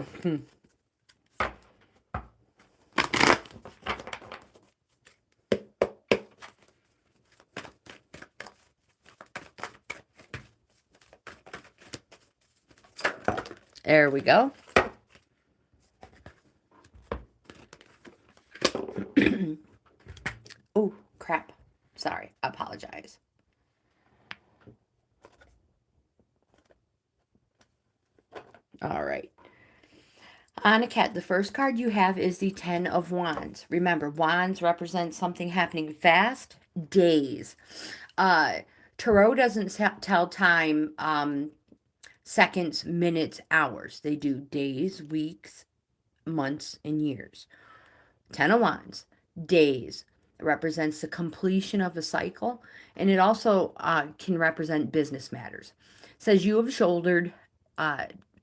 There we go. Oh, crap. Sorry. I apologize. All right. On a cat, the first card you have is the Ten of Wands. Remember, wands represent something happening fast, days. Tarot doesn't tell time seconds, minutes, hours. They do days, weeks, months, and years. Ten of Wands, days, represents the completion of a cycle, and it also can represent business matters. It says you have shouldered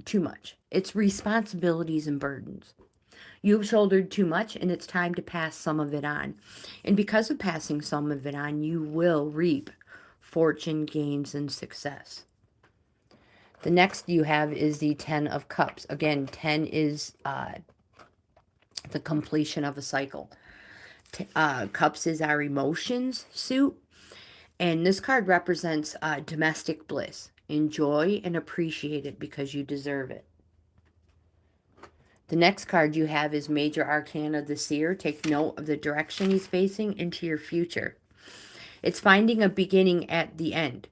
too much. It's responsibilities and burdens. You've shouldered too much, and it's time to pass some of it on. And because of passing some of it on, you will reap fortune, gains, and success. The next you have is the Ten of Cups. Again, 10 is the completion of a cycle. Cups is our emotions suit. And this card represents domestic bliss. Enjoy and appreciate it because you deserve it. The next card you have is Major Arcana, the Seer. Take note of the direction he's facing into your future. It's finding a beginning at the end.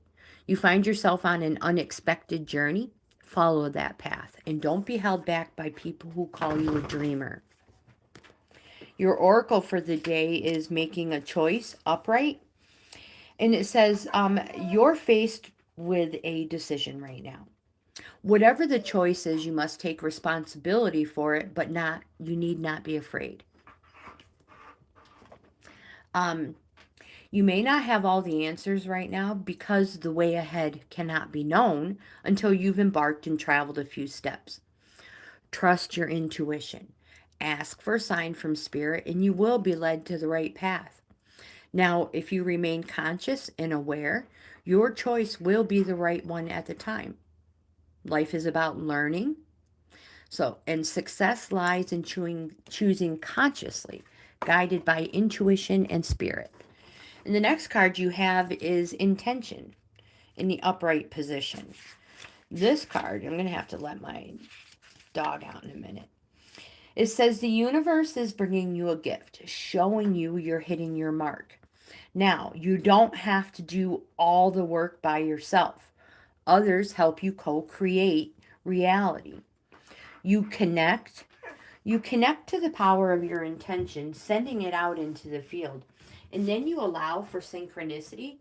You find yourself on an unexpected journey. Follow that path. And don't be held back by people who call you a dreamer. Your oracle for the day is making a choice upright. And it says you're faced with a decision right now. Whatever the choice is, you must take responsibility for it, but you need not be afraid. You may not have all the answers right now because the way ahead cannot be known until you've embarked and traveled a few steps. Trust your intuition. Ask for a sign from spirit and you will be led to the right path. Now, if you remain conscious and aware, your choice will be the right one at the time. Life is about learning. And success lies in choosing consciously, guided by intuition and spirit. And the next card you have is Intention in the upright position. This card, I'm going to have to let my dog out in a minute. It says the universe is bringing you a gift, showing you you're hitting your mark. Now, you don't have to do all the work by yourself. Others help you co-create reality. You connect to the power of your intention, sending it out into the field. And then you allow for synchronicity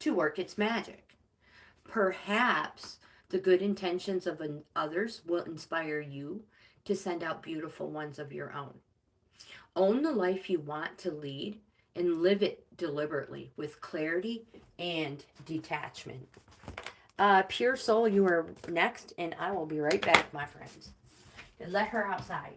to work its magic. Perhaps the good intentions of others will inspire you to send out beautiful ones of your own. Own the life you want to lead and live it deliberately with clarity and detachment. Pure Soul, you are next, and I will be right back, my friends. Let her outside.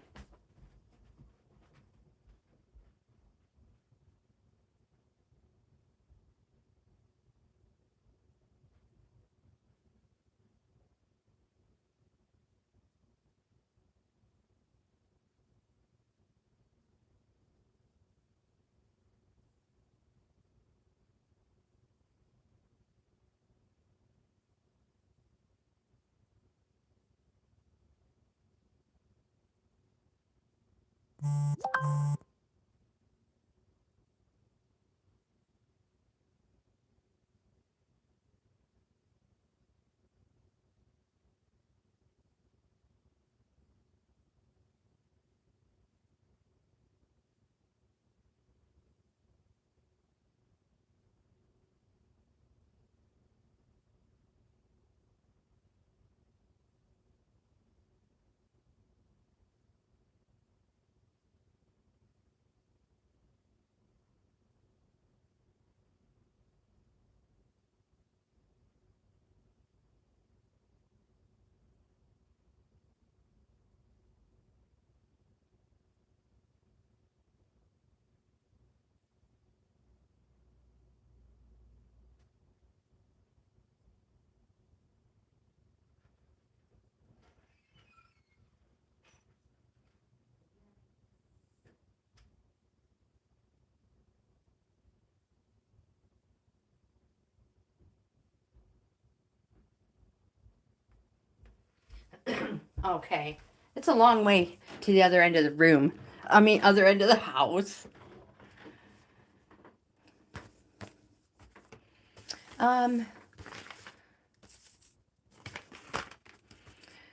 Okay. It's a long way to the other end of the room. I mean, other end of the house.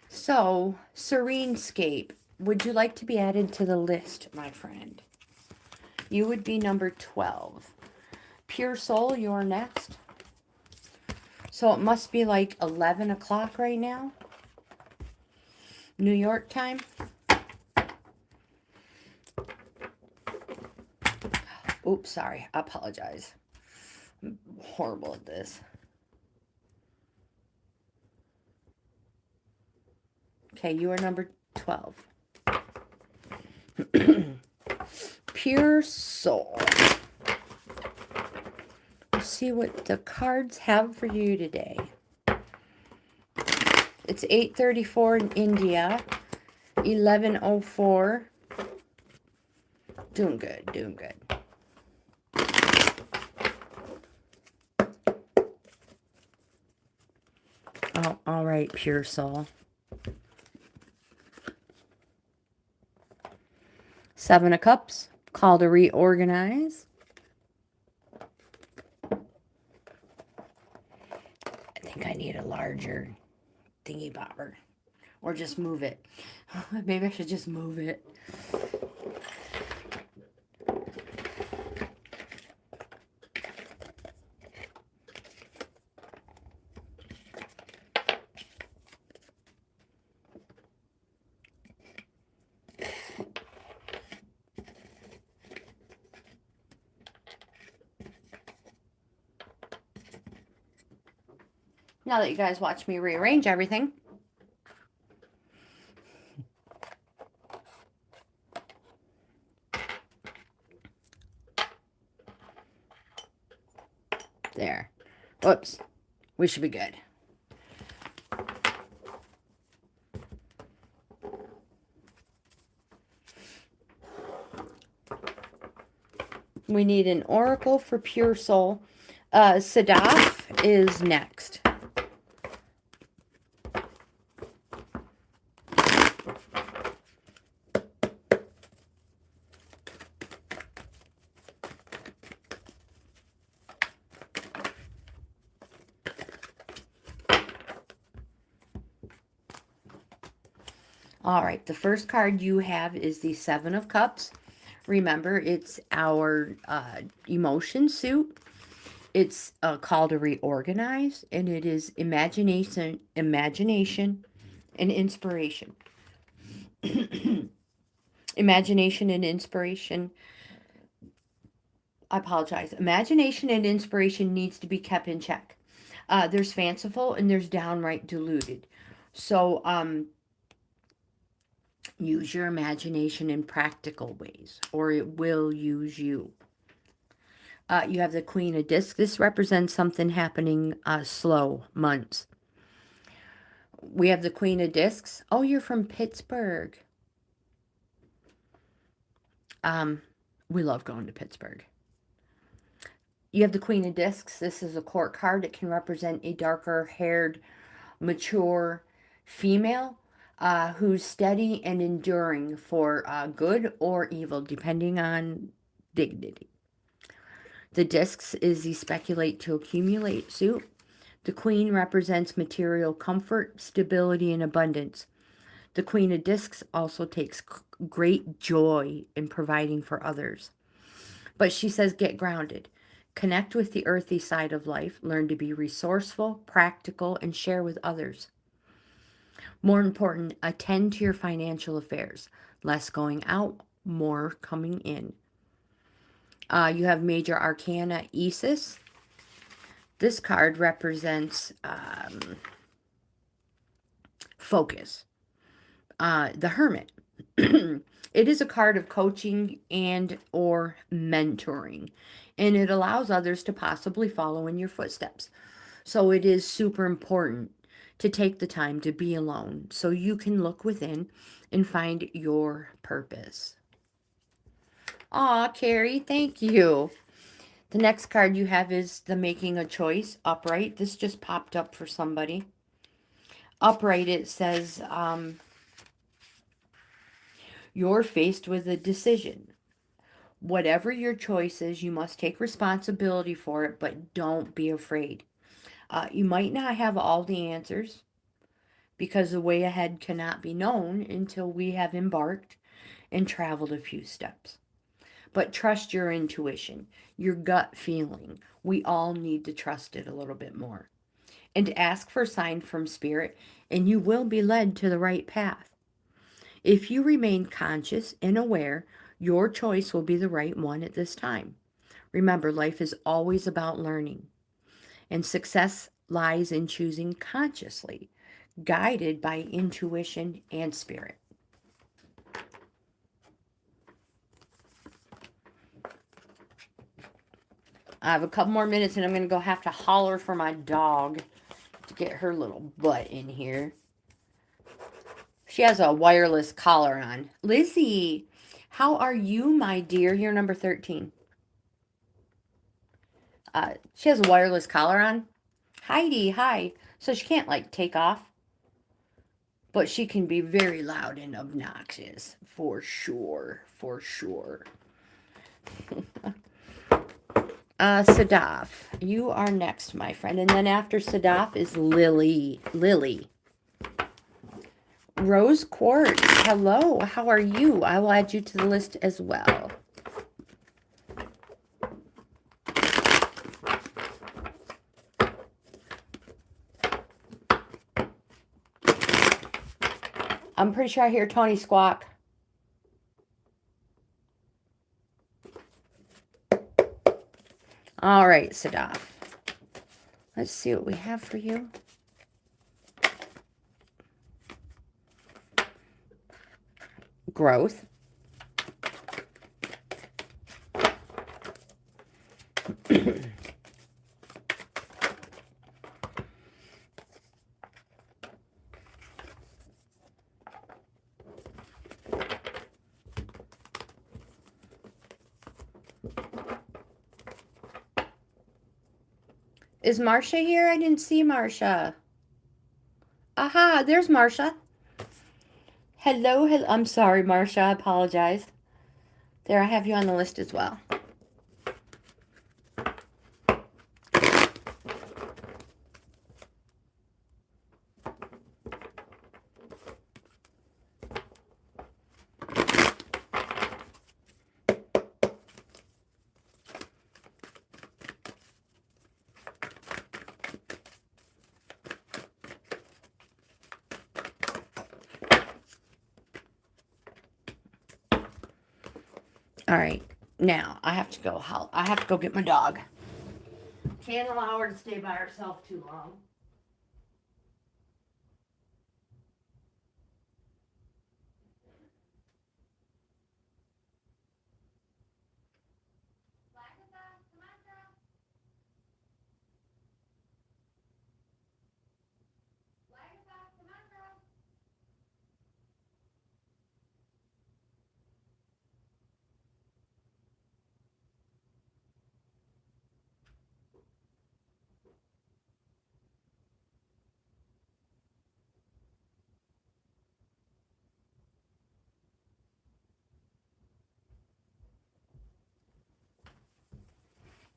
So, Serenescape. Would you like to be added to the list, my friend? You would be number 12. Pure Soul, you're next. So it must be like 11 o'clock right now. New York time. Oops, sorry. I apologize. I'm horrible at this. Okay, you are number 12. Pure Soul. Let's see what the cards have for you today. It's 8:34 in India. 11:04. Doing good, doing good. Oh, all right, Pure Soul. 7 of Cups. Call to reorganize. I think I need a larger thingy bobber. Or just move it. Maybe I should just move it. Now that you guys watch me rearrange everything. There. Whoops. We should be good. We need an oracle for Pure Soul. Sadaf is next. All right, the first card you have is the 7 of Cups. Remember, it's our emotion suit. It's a call to reorganize, and it is imagination, and inspiration. Imagination and inspiration. I apologize. Imagination and inspiration needs to be kept in check. There's fanciful and there's downright deluded. So, use your imagination in practical ways, or it will use you. You have the Queen of Discs. This represents something happening slow, months. We have the Queen of Discs. Oh, you're from Pittsburgh. We love going to Pittsburgh. You have the Queen of Discs. This is a court card. It can represent a darker-haired, mature female who's steady and enduring for good or evil, depending on dignity. The discs is the speculate to accumulate suit. The Queen represents material comfort, stability, and abundance. The Queen of Discs also takes great joy in providing for others. But she says get grounded. Connect with the earthy side of life. Learn to be resourceful, practical, and share with others. More important, attend to your financial affairs. Less going out, more coming in. You have Major Arcana Isis. This card represents focus. The Hermit. It is a card of coaching and or mentoring. And it allows others to possibly follow in your footsteps. So it is super important to take the time to be alone so you can look within and find your purpose. Aw, Carrie, thank you. The next card you have is the Making a Choice, upright. This just popped up for somebody. Upright, it says, You're faced with a decision. Whatever your choice is, you must take responsibility for it, but don't be afraid. You might not have all the answers because the way ahead cannot be known until we have embarked and traveled a few steps. But trust your intuition, your gut feeling. We all need to trust it a little bit more. And ask for a sign from spirit, and you will be led to the right path. If you remain conscious and aware, your choice will be the right one at this time. Remember, life is always about learning, and success lies in choosing consciously, guided by intuition and spirit. I have a couple more minutes and I'm going to have to holler for my dog to get her little butt in here. She has a wireless collar on. Lizzie, how are you, my dear? You're number 13. She has a wireless collar on. Heidi, hi. So she can't like take off. But she can be very loud and obnoxious. For sure. For sure. Sadaf, you are next, my friend. And then after Sadaf is Lily. Lily. Rose Quartz, hello. How are you? I will add you to the list as well. I'm pretty sure I hear Tony squawk. All right, Sadaf. Let's see what we have for you. Growth. Is Marcia here? I didn't see Marcia. Aha, there's Marcia. Hello, hello. I'm sorry, Marcia. I apologize. There, I have you on the list as well. All right, now I have to go. I have to go get my dog. Can't allow her to stay by herself too long.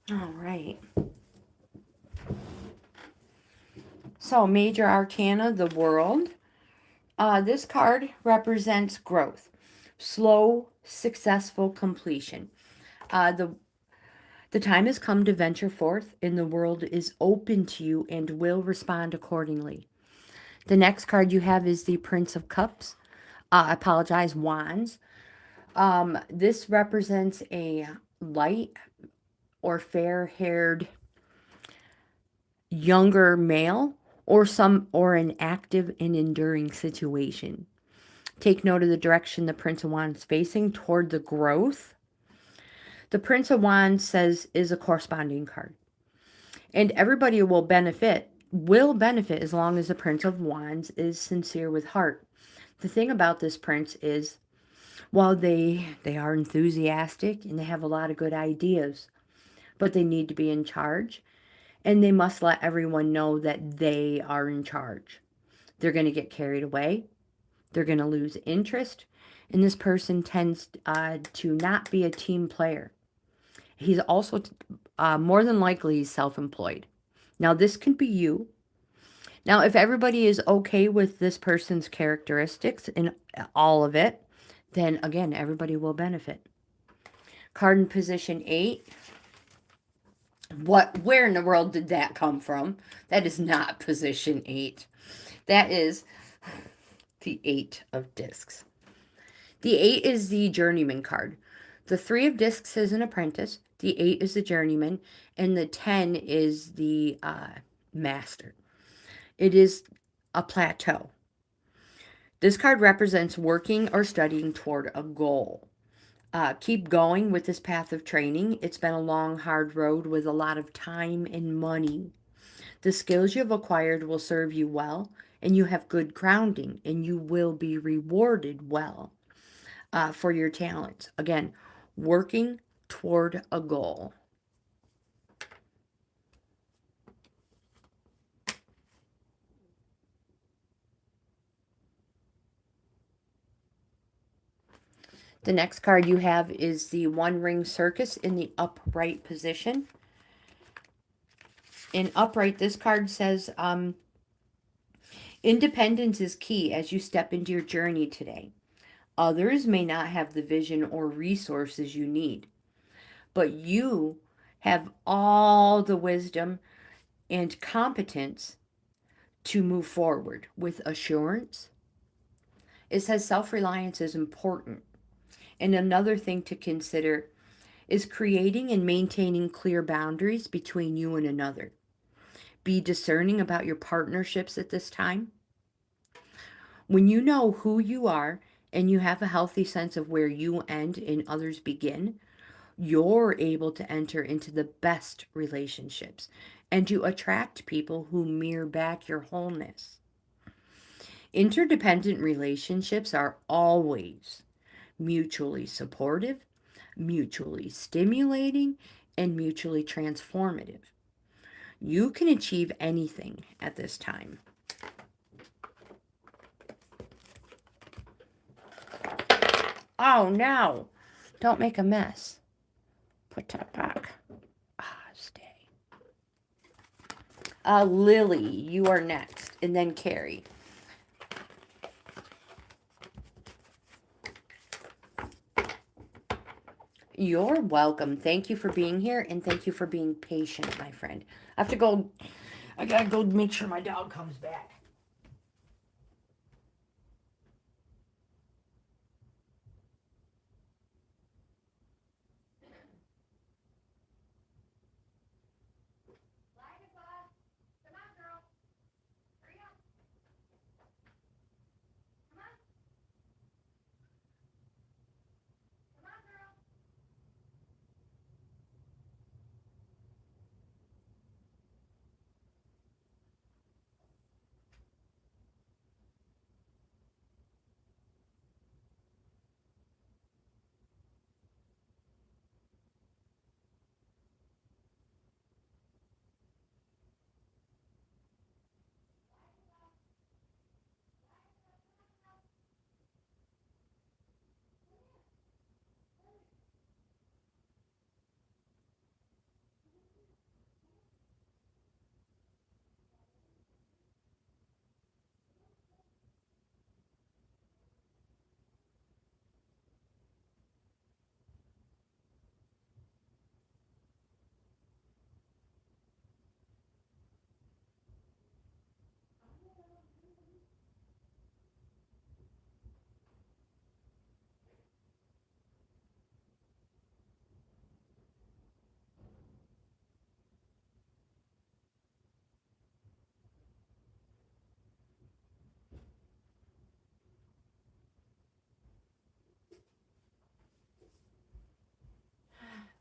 All right. So, Major Arcana, the World. This card represents growth, slow, successful completion. The time has come to venture forth, and the world is open to you and will respond accordingly. The next card you have is the Prince of Cups. I apologize, Wands. This represents a light or fair-haired younger male or an active and enduring situation. Take note of the direction the Prince of Wands is facing toward the growth. The Prince of Wands says is a corresponding card. And everybody will benefit as long as the Prince of Wands is sincere with heart. The thing about this prince is, while they are enthusiastic and they have a lot of good ideas, but they need to be in charge, and they must let everyone know that they are in charge. They're going to get carried away. They're going to lose interest, And this person tends to not be a team player. He's also, more than likely, self-employed. Now, this can be you. Now, if everybody is okay with this person's characteristics and all of it, then again, everybody will benefit. Card in position 8. Where in the world did that come from? That is not position 8. That is the 8 of discs. The 8 is the journeyman card. The 3 of discs is an apprentice. The 8 is the journeyman. And the 10 is the master. It is a plateau. This card represents working or studying toward a goal. Keep going with this path of training. It's been a long, hard road with a lot of time and money. The skills you've acquired will serve you well, and you have good grounding, and you will be rewarded well for your talents. Again, working toward a goal. The next card you have is the One Ring Circus in the upright position. In upright, this card says, independence is key as you step into your journey today. Others may not have the vision or resources you need, but you have all the wisdom and competence to move forward with assurance. It says self-reliance is important. And another thing to consider is creating and maintaining clear boundaries between you and another. Be discerning about your partnerships at this time. When you know who you are and you have a healthy sense of where you end and others begin, you're able to enter into the best relationships and to attract people who mirror back your wholeness. Interdependent relationships are always mutually supportive, mutually stimulating, and mutually transformative. You can achieve anything at this time. Oh no! Don't make a mess. Put that back. Stay. Lily, you are next, and then Carrie. You're welcome. Thank you for being here, and thank you for being patient, my friend. I gotta go make sure my dog comes back.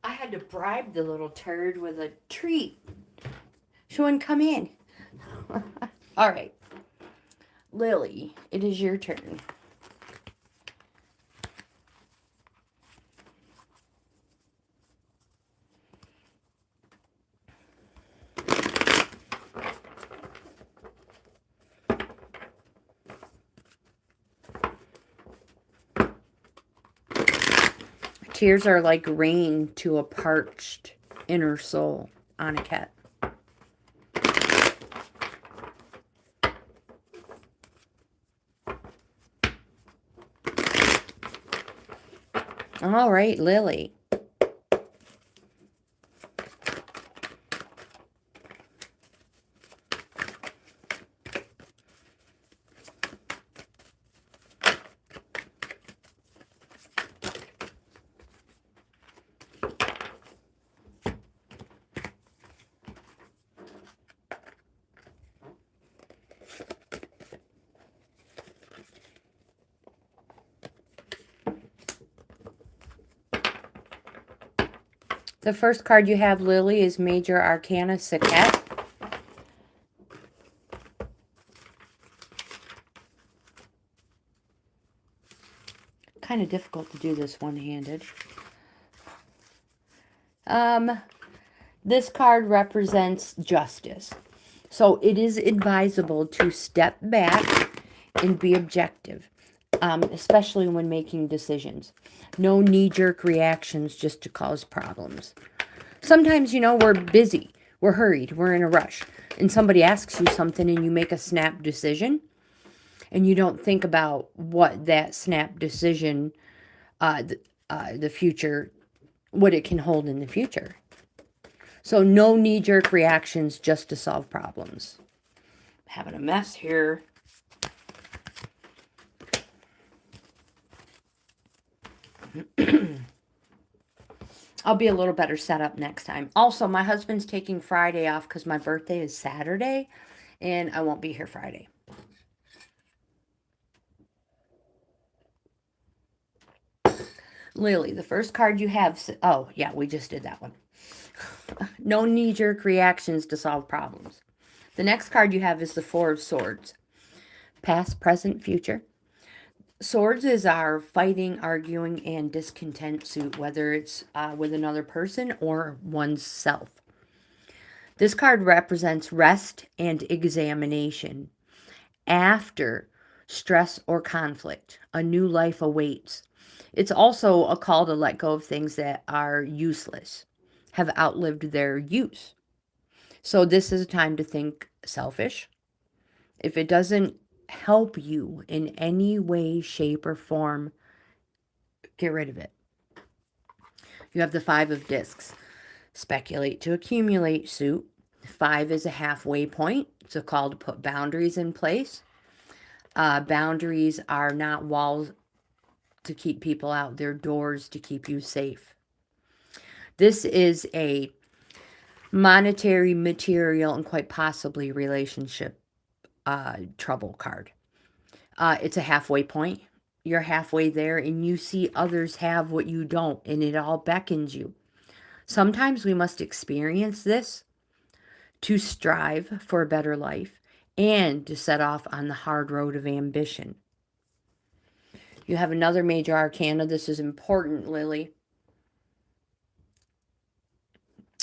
I had to bribe the little turd with a treat. She wouldn't come in. All right. Lily, it is your turn. Tears are like rain to a parched inner soul, Aniket. All right, Lily. The first card you have, Lily, is Major Arcana Saket. Kind of difficult to do this one-handed. This card represents justice. So it is advisable to step back and be objective, especially when making decisions. No knee-jerk reactions just to cause problems. Sometimes, you know, we're busy, we're hurried, we're in a rush, and somebody asks you something and you make a snap decision, and you don't think about what that snap decision, the future, what it can hold in the future. So no knee-jerk reactions just to solve problems. I'm having a mess here. I'll be a little better set up next time. Also, my husband's taking Friday off because my birthday is Saturday, and I won't be here Friday. Lily, the first card you have... Oh, yeah, we just did that one. No knee-jerk reactions to solve problems. The next card you have is the Four of Swords. Past, present, future. Swords is our fighting, arguing, and discontent suit, whether it's with another person or oneself. This card represents rest and examination. After stress or conflict, a new life awaits. It's also a call to let go of things that are useless, have outlived their use. So this is a time to think selfish. If it doesn't help you in any way, shape, or form, get rid of it. You have the Five of Discs. Speculate to accumulate suit. 5 is a halfway point. It's a call to put boundaries in place. Boundaries are not walls to keep people out. They're doors to keep you safe. This is a monetary, material, and quite possibly relationship trouble card. It's a halfway point. You're halfway there and you see others have what you don't, and it all beckons you. Sometimes we must experience this to strive for a better life and to set off on the hard road of ambition. You have another major arcana. This is important, Lily.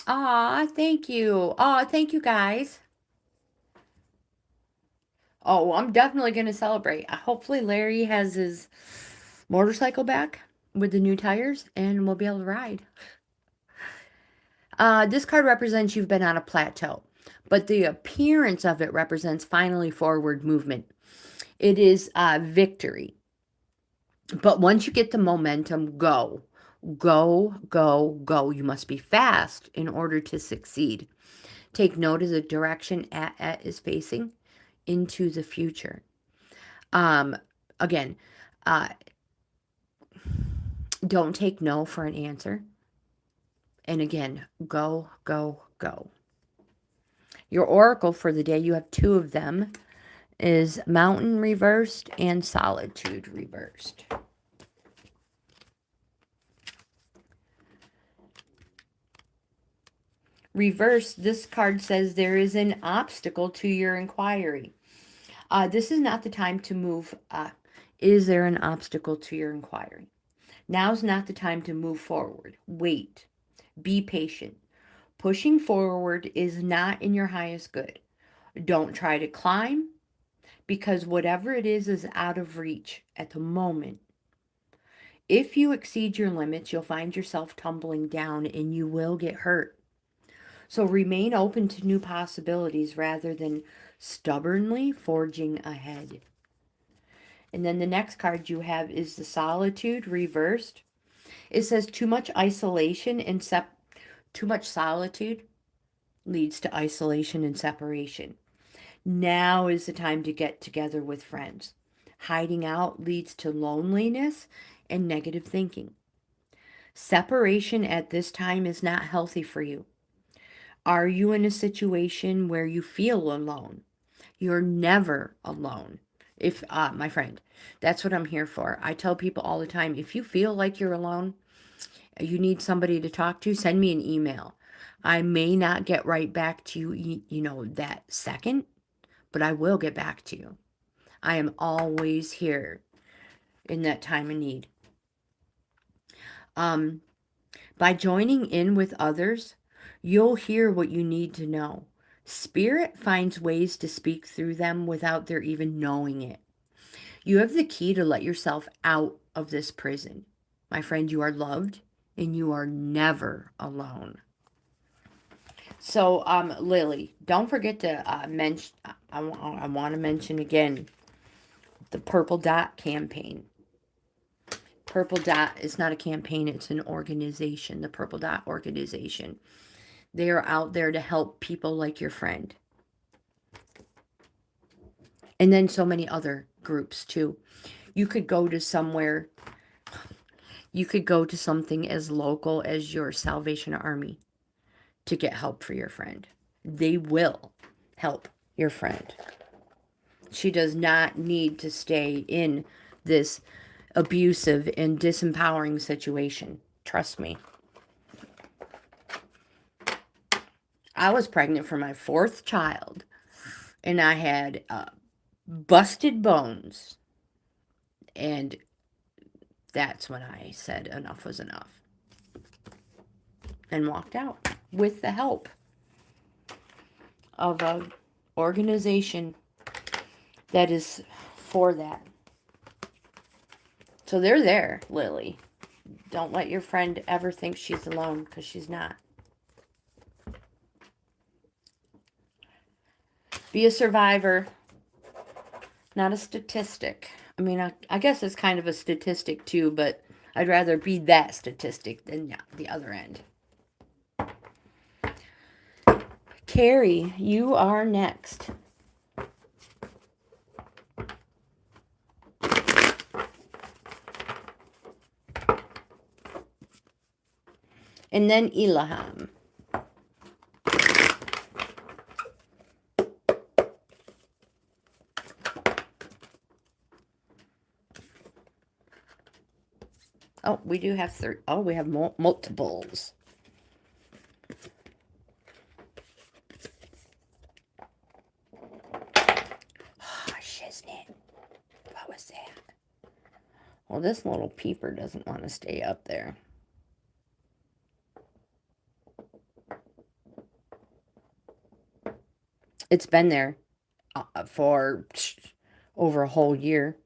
Thank you. Thank you, guys. Oh, I'm definitely going to celebrate. Hopefully Larry has his motorcycle back with the new tires and we'll be able to ride. This card represents you've been on a plateau, but the appearance of it represents finally forward movement. It is victory. But once you get the momentum, go. Go, go, go. You must be fast in order to succeed. Take note of the direction at is facing into the future. Again, don't take no for an answer. And again, go, go, go. Your oracle for the day, you have 2 of them, is Mountain reversed and Solitude reversed. Reversed, this card says there is an obstacle to your inquiry. This is not the time to move. Is there an obstacle to your inquiry? Now's not the time to move forward. Wait. Be patient. Pushing forward is not in your highest good. Don't try to climb, because whatever it is out of reach at the moment. If you exceed your limits, you'll find yourself tumbling down and you will get hurt. So remain open to new possibilities rather than stubbornly forging ahead. And then the next card you have is the Solitude reversed. It says too much isolation and too much solitude leads to isolation and separation. Now is the time to get together with friends. Hiding out leads to loneliness and negative thinking. Separation at this time is not healthy for you. Are you in a situation where you feel alone? You're never alone. If my friend, that's what I'm here for. I tell people all the time, if you feel like you're alone, you need somebody to talk to, send me an email. I may not get right back to you, that second, but I will get back to you. I am always here in that time of need. By joining in with others, you'll hear what you need to know. Spirit finds ways to speak through them without their even knowing it. You have the key to let yourself out of this prison. My friend, you are loved and you are never alone. So, Lily, don't forget to mention, I want to mention again, the Purple Dot campaign. Purple Dot is not a campaign, it's an organization, the Purple Dot organization. They are out there to help people like your friend. And then so many other groups too. You could go to somewhere, you could go to something as local as your Salvation Army to get help for your friend. They will help your friend. She does not need to stay in this abusive and disempowering situation. Trust me. I was pregnant for my 4th child, and I had busted bones. And that's when I said enough was enough. And walked out with the help of an organization that is for that. So they're there, Lily. Don't let your friend ever think she's alone, because she's not. Be a survivor, not a statistic. I mean, I guess it's kind of a statistic too, but I'd rather be that statistic than the other end. Carrie, you are next. And then Ilham. Oh, we do have we have multiples. Oh, shiznit. What was that? Well, this little peeper doesn't want to stay up there. It's been there for over a whole year.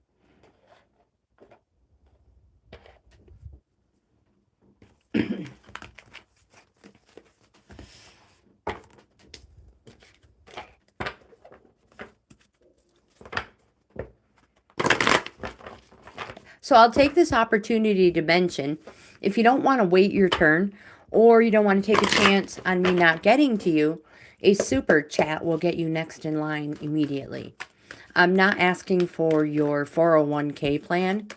So I'll take this opportunity to mention, if you don't want to wait your turn, or you don't want to take a chance on me not getting to you, a super chat will get you next in line immediately. I'm not asking for your 401k plan.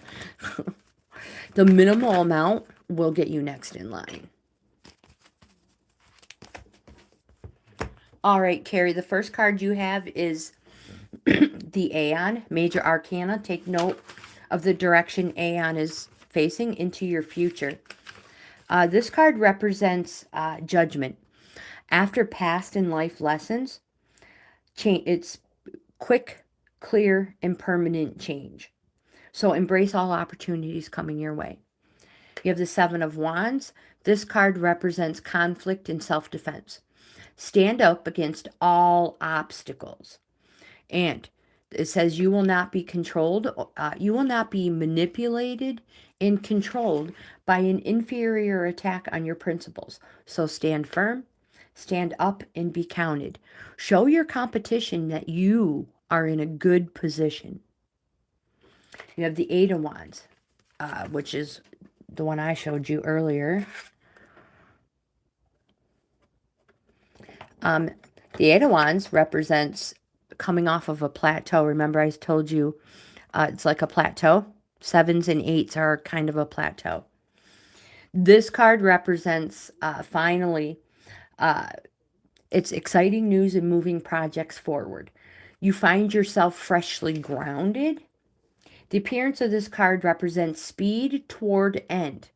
The minimal amount will get you next in line. All right, Carrie, the first card you have is the Aeon, Major Arcana. Take note of the direction Aeon is facing into your future. This card represents judgment. After past and life lessons, it's quick, clear, and permanent change. So embrace all opportunities coming your way. You have the Seven of Wands. This card represents conflict and self-defense. Stand up against all obstacles. And It says you will not be controlled, you will not be manipulated and controlled by an inferior attack on your principles. So stand firm, stand up, and be counted. Show your competition that you are in a good position. You have the Eight of Wands, which is the one I showed you earlier. The Eight of Wands represents coming off of a plateau. Remember, I told you it's like a plateau. Sevens and eights are kind of a plateau. This card represents finally, it's exciting news and moving projects forward. You find yourself freshly grounded. The appearance of this card represents speed toward end,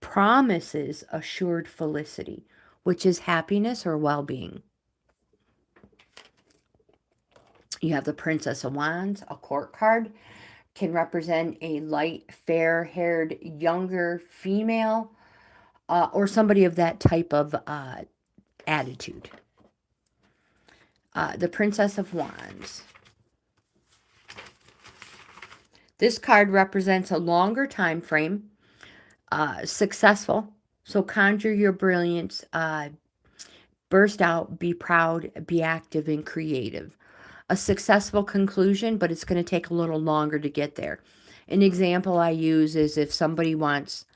promises assured felicity, which is happiness or well-being. You have the Princess of Wands, a court card, can represent a light, fair-haired, younger female, or somebody of that type of attitude. The Princess of Wands. This card represents a longer time frame, successful. So conjure your brilliance, burst out, be proud, be active and creative. A successful conclusion, but it's going to take a little longer to get there. An example I use is if somebody wants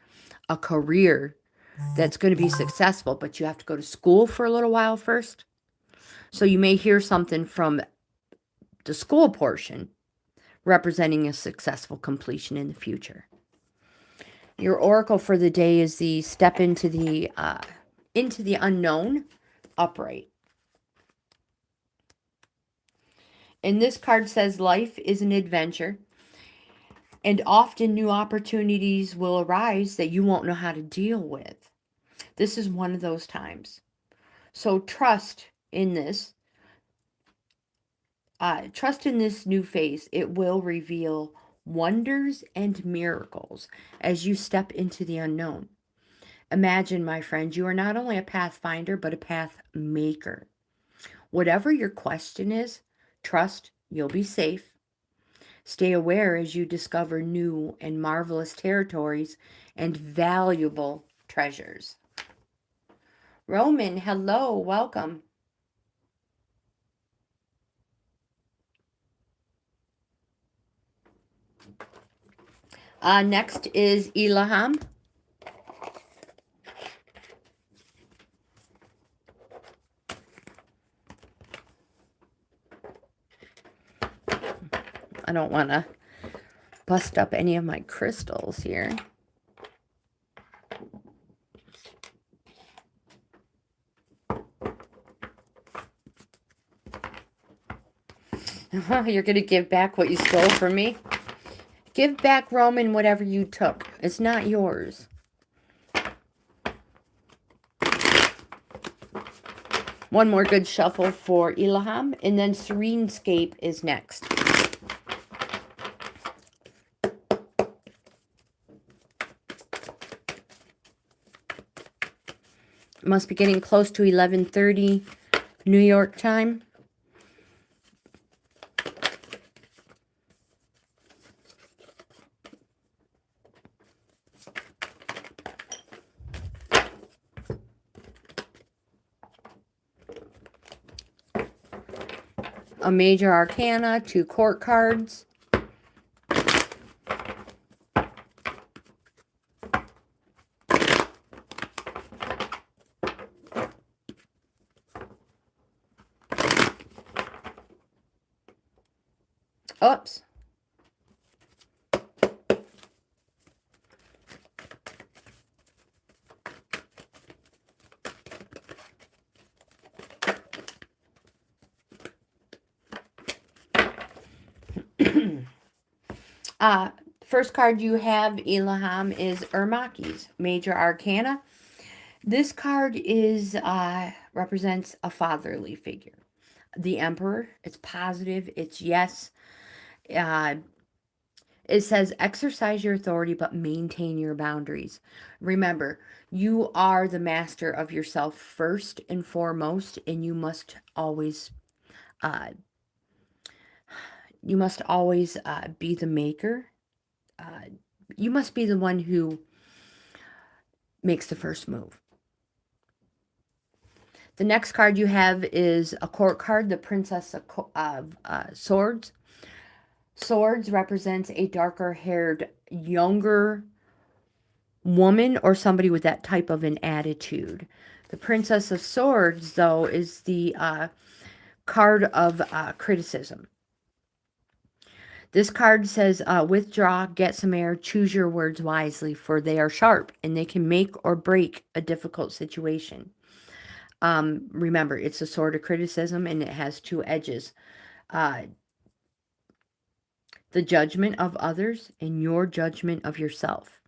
a career that's going to be successful, but you have to go to school for a little while first. So you may hear something from the school portion representing a successful completion in the future. Your oracle for the day is the step into the unknown upright. And this card says life is an adventure, and often new opportunities will arise that you won't know how to deal with. This is one of those times. So trust in this. Trust in this new phase. It will reveal wonders and miracles as you step into the unknown. Imagine, my friend, you are not only a pathfinder, but a path maker. Whatever your question is, trust you'll be safe. Stay aware as you discover new and marvelous territories and valuable treasures. Roman, hello, welcome. Next is Ilham. I don't want to bust up any of my crystals here. You're going to give back what you stole from me? Give back, Roman, whatever you took. It's not yours. One more good shuffle for Ilham, and then Serenescape is next. Must be getting close to 11:30 New York time. A major arcana, 2 court cards. Oops. First card you have, Ilham, is Ermaki's Major Arcana. This card is represents a fatherly figure. The Emperor. It's positive. It's yes. It says exercise your authority, but maintain your boundaries. Remember, you are the master of yourself first and foremost, and you must always You must always be the maker. You must be the one who makes the first move. The next card you have is a court card, the Princess of Swords. Swords represents a darker-haired, younger woman or somebody with that type of an attitude. The Princess of Swords, though, is the card of criticism. This card says, withdraw, get some air, choose your words wisely, for they are sharp and they can make or break a difficult situation. Remember, it's a sword of criticism and it has two edges. The judgment of others and your judgment of yourself.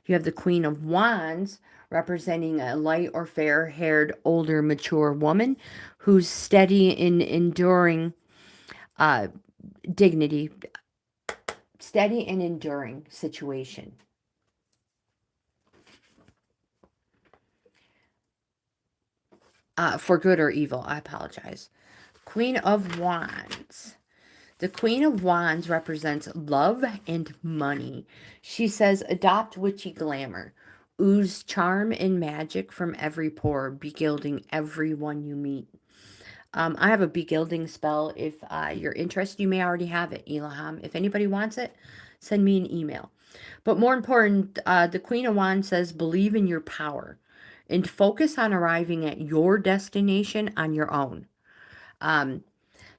You have the Queen of Wands, representing a light or fair-haired, older, mature woman who's steady in enduring dignity, steady and enduring situation. For good or evil, I apologize. Queen of Wands. The Queen of Wands represents love and money. She says, adopt witchy glamour. Ooze charm and magic from every pore, begilding everyone you meet. I have a begilding spell. If you're interested, you may already have it, Ilham. If anybody wants it, send me an email. But more important, the Queen of Wands says, believe in your power and focus on arriving at your destination on your own.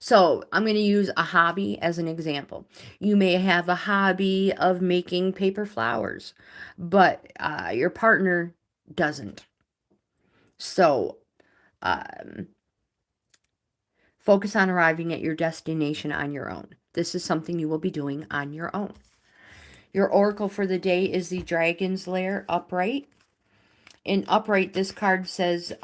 So I'm going to use a hobby as an example. You may have a hobby of making paper flowers, but your partner doesn't. So focus on arriving at your destination on your own. This is something you will be doing on your own. Your oracle for the day is the Dragon's Lair upright. In upright, this card says,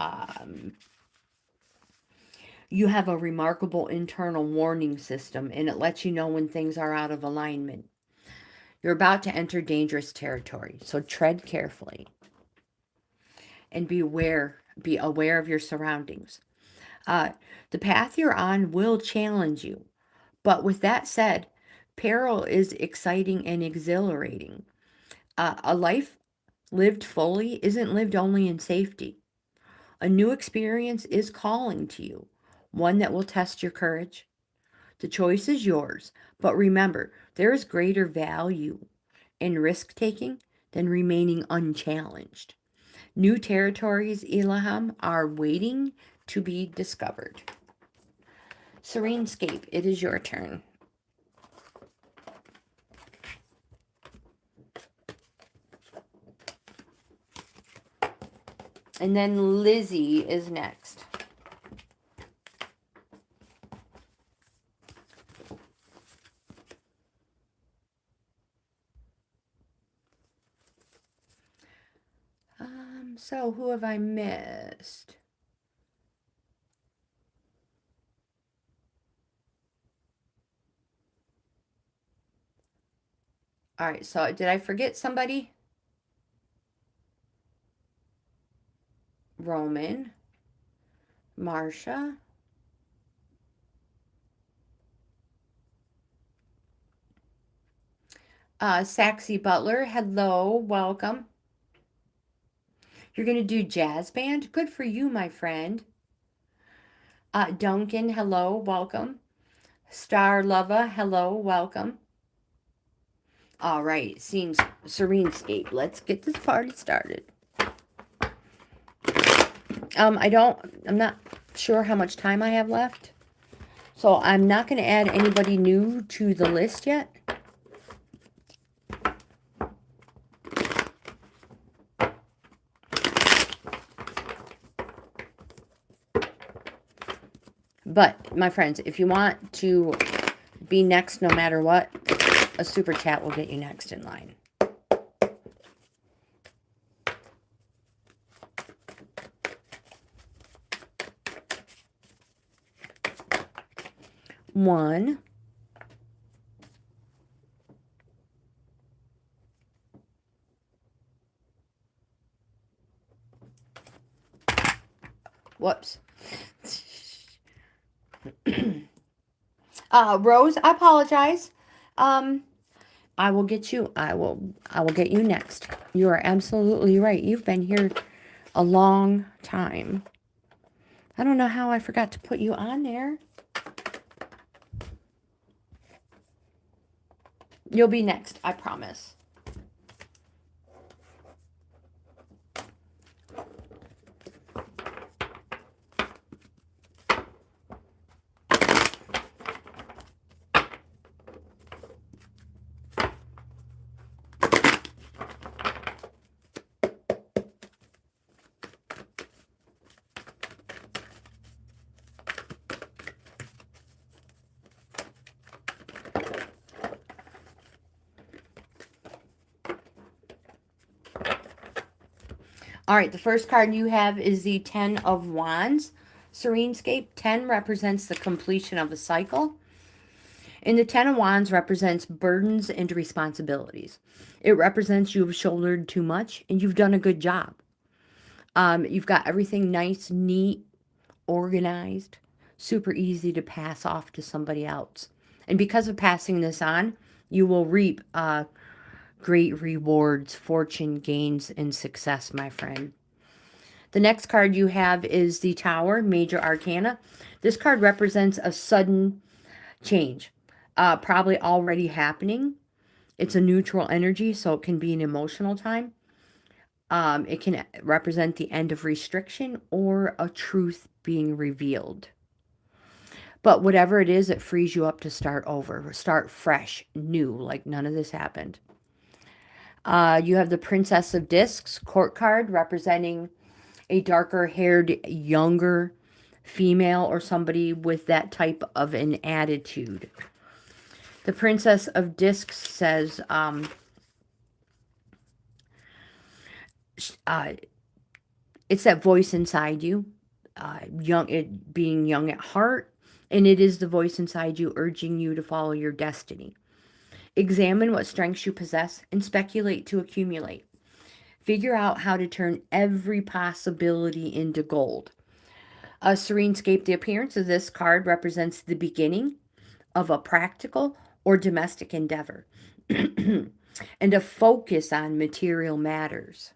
you have a remarkable internal warning system, and it lets you know when things are out of alignment. You're about to enter dangerous territory, so tread carefully. And be aware of your surroundings. The path you're on will challenge you. But with that said, peril is exciting and exhilarating. A life lived fully isn't lived only in safety. A new experience is calling to you, one that will test your courage. The choice is yours, but remember, there is greater value in risk-taking than remaining unchallenged. New territories, Ilham, are waiting to be discovered. Serenescape, it is your turn. And then Lizzie is next. So who have I missed? All right, so did I forget somebody? Roman, Marsha, Saxy Butler, hello, welcome. You're going to do jazz band? Good for you, my friend. Duncan, hello, welcome. Star Lova, hello, welcome. All right, seems Serenescape. Let's get this party started. I'm not sure how much time I have left. So I'm not going to add anybody new to the list yet. But, my friends, if you want to be next no matter what, a super chat will get you next in line. One. Whoops. Rose, I apologize. I will get you. I will get you next. You are absolutely right. You've been here a long time. I don't know how I forgot to put you on there. You'll be next, I promise. All right, the first card you have is the 10 of Wands. Serenescape. 10 represents the completion of a cycle. And the 10 of Wands represents burdens and responsibilities. It represents you've shouldered too much and you've done a good job. You've got everything nice, neat, organized, super easy to pass off to somebody else. And because of passing this on, you will reap great rewards, fortune, gains, and success, my friend. The next card you have is the Tower, Major Arcana. This card represents a sudden change, probably already happening. It's a neutral energy, so it can be an emotional time. It can represent the end of restriction or a truth being revealed. But whatever it is, it frees you up to start over, start fresh, new, like none of this happened. You have the Princess of Discs, court card, representing a darker-haired, younger female or somebody with that type of an attitude. The Princess of Discs says, it's that voice inside you, being young at heart, and it is the voice inside you urging you to follow your destiny. Examine what strengths you possess and speculate to accumulate. Figure out how to turn every possibility into gold. Serenescape, the appearance of this card represents the beginning of a practical or domestic endeavor and a focus on material matters.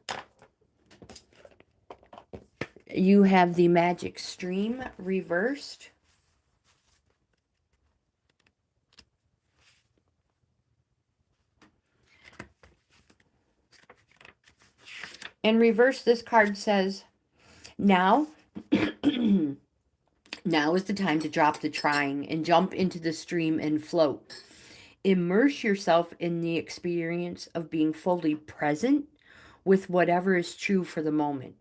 You have the Magic Stream reversed. In reverse, this card says, now, now is the time to drop the trying and jump into the stream and float. Immerse yourself in the experience of being fully present with whatever is true for the moment.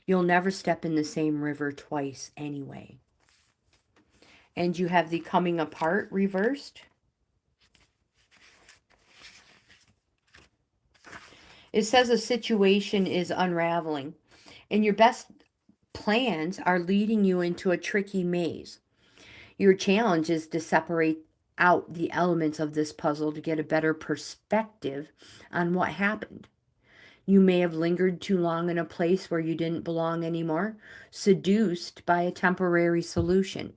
You'll never step in the same river twice anyway. And you have the Coming Apart reversed. It says a situation is unraveling, and your best plans are leading you into a tricky maze. Your challenge is to separate out the elements of this puzzle to get a better perspective on what happened. You may have lingered too long in a place where you didn't belong anymore, seduced by a temporary solution.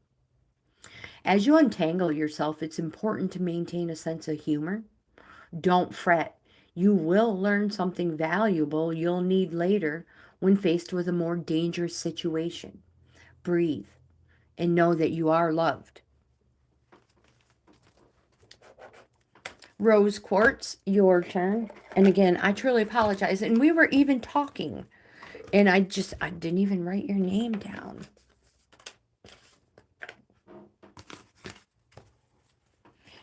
As you untangle yourself, it's important to maintain a sense of humor. Don't fret. You will learn something valuable you'll need later when faced with a more dangerous situation. Breathe and know that you are loved. Rose Quartz, your turn. And again, I truly apologize. And we were even talking, and I didn't even write your name down.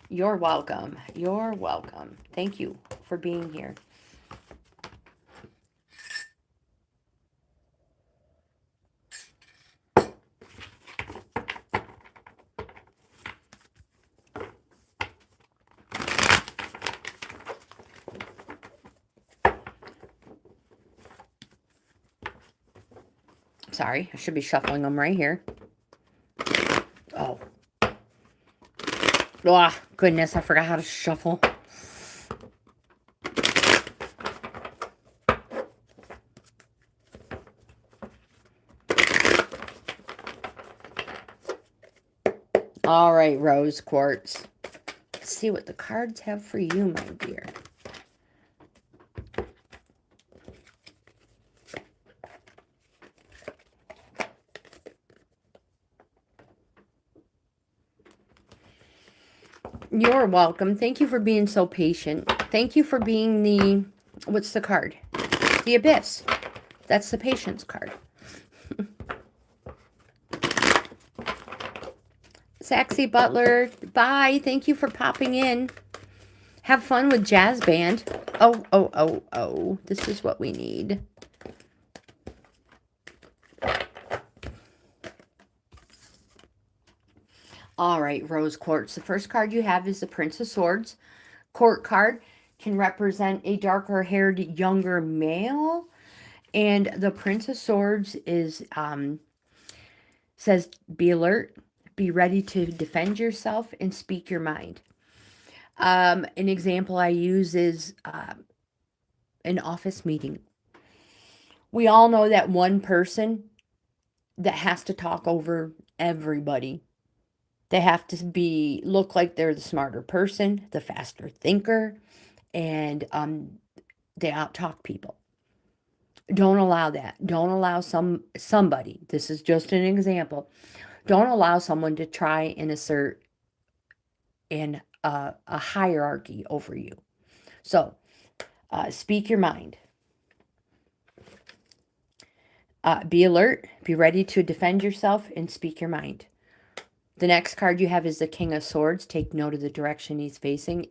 You're welcome. You're welcome. Thank you for being here. Sorry, I should be shuffling them right here. Oh. Oh, goodness, I forgot how to shuffle. All right, Rose Quartz. Let's see what the cards have for you, my dear. You're welcome. Thank you for being so patient. Thank you for being the, what's the card? The Abyss. That's the patience card. Saxy Butler, bye. Thank you for popping in. Have fun with Jazz Band. Oh. This is what we need. All right, Rose Quartz. The first card you have is the Prince of Swords. Court card can represent a darker-haired younger male. And the Prince of Swords is says, be alert, be ready to defend yourself, and speak your mind. An example I use is an office meeting. We all know that one person that has to talk over everybody. They have to look like they're the smarter person, the faster thinker, and they out-talk people. Don't allow that. Don't allow somebody, this is just an example, don't allow someone to try and assert a hierarchy over you. So, speak your mind. Be alert, be ready to defend yourself, and speak your mind. The next card you have is the King of Swords. Take note of the direction he's facing.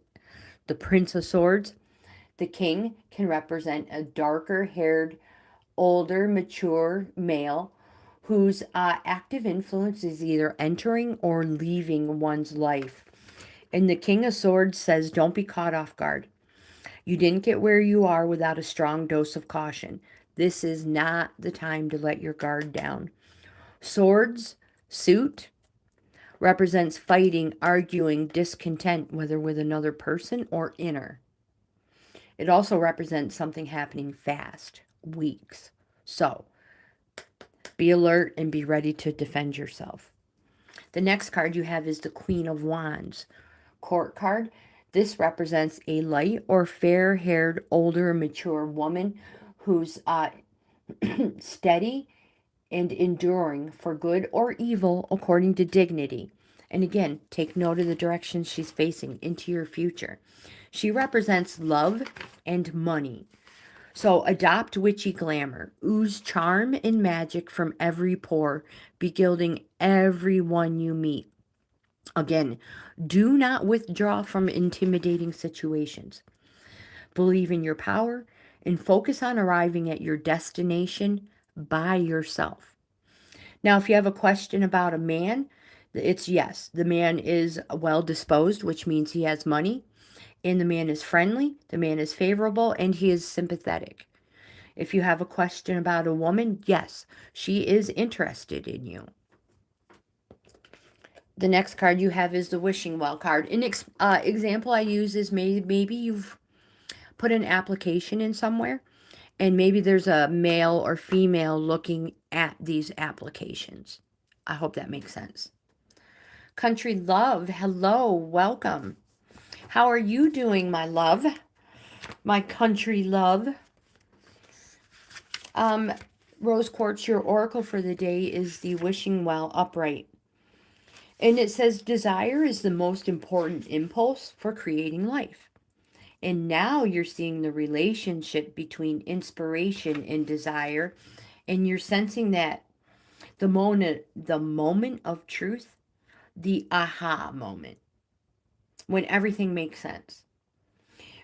The Prince of Swords. The King can represent a darker-haired, older, mature male whose active influence is either entering or leaving one's life. And the King of Swords says, don't be caught off guard. You didn't get where you are without a strong dose of caution. This is not the time to let your guard down. Swords, suit, represents fighting, arguing, discontent, whether with another person or inner. It also represents something happening fast, weeks. So, be alert and be ready to defend yourself. The next card you have is the Queen of Wands. Court card. This represents a light or fair-haired, older, mature woman who's steady and enduring for good or evil according to dignity. And again, take note of the direction she's facing into your future. She represents love and money. So adopt witchy glamour. Ooze charm and magic from every pore, begilding everyone you meet. Again, do not withdraw from intimidating situations. Believe in your power and focus on arriving at your destination by yourself. Now, if you have a question about a man, it's yes. The man is well disposed, which means he has money. And the man is friendly, the man is favorable, and he is sympathetic. If you have a question about a woman, yes, she is interested in you. The next card you have is the Wishing Well card. An example I use is maybe you've put an application in somewhere, and maybe there's a male or female looking at these applications. I hope that makes sense. Country Love, hello, welcome. How are you doing, my love? My country love. Rose Quartz, your oracle for the day is the Wishing Well upright. And it says desire is the most important impulse for creating life. And now you're seeing the relationship between inspiration and desire. And you're sensing that the moment of truth, the aha moment, when everything makes sense.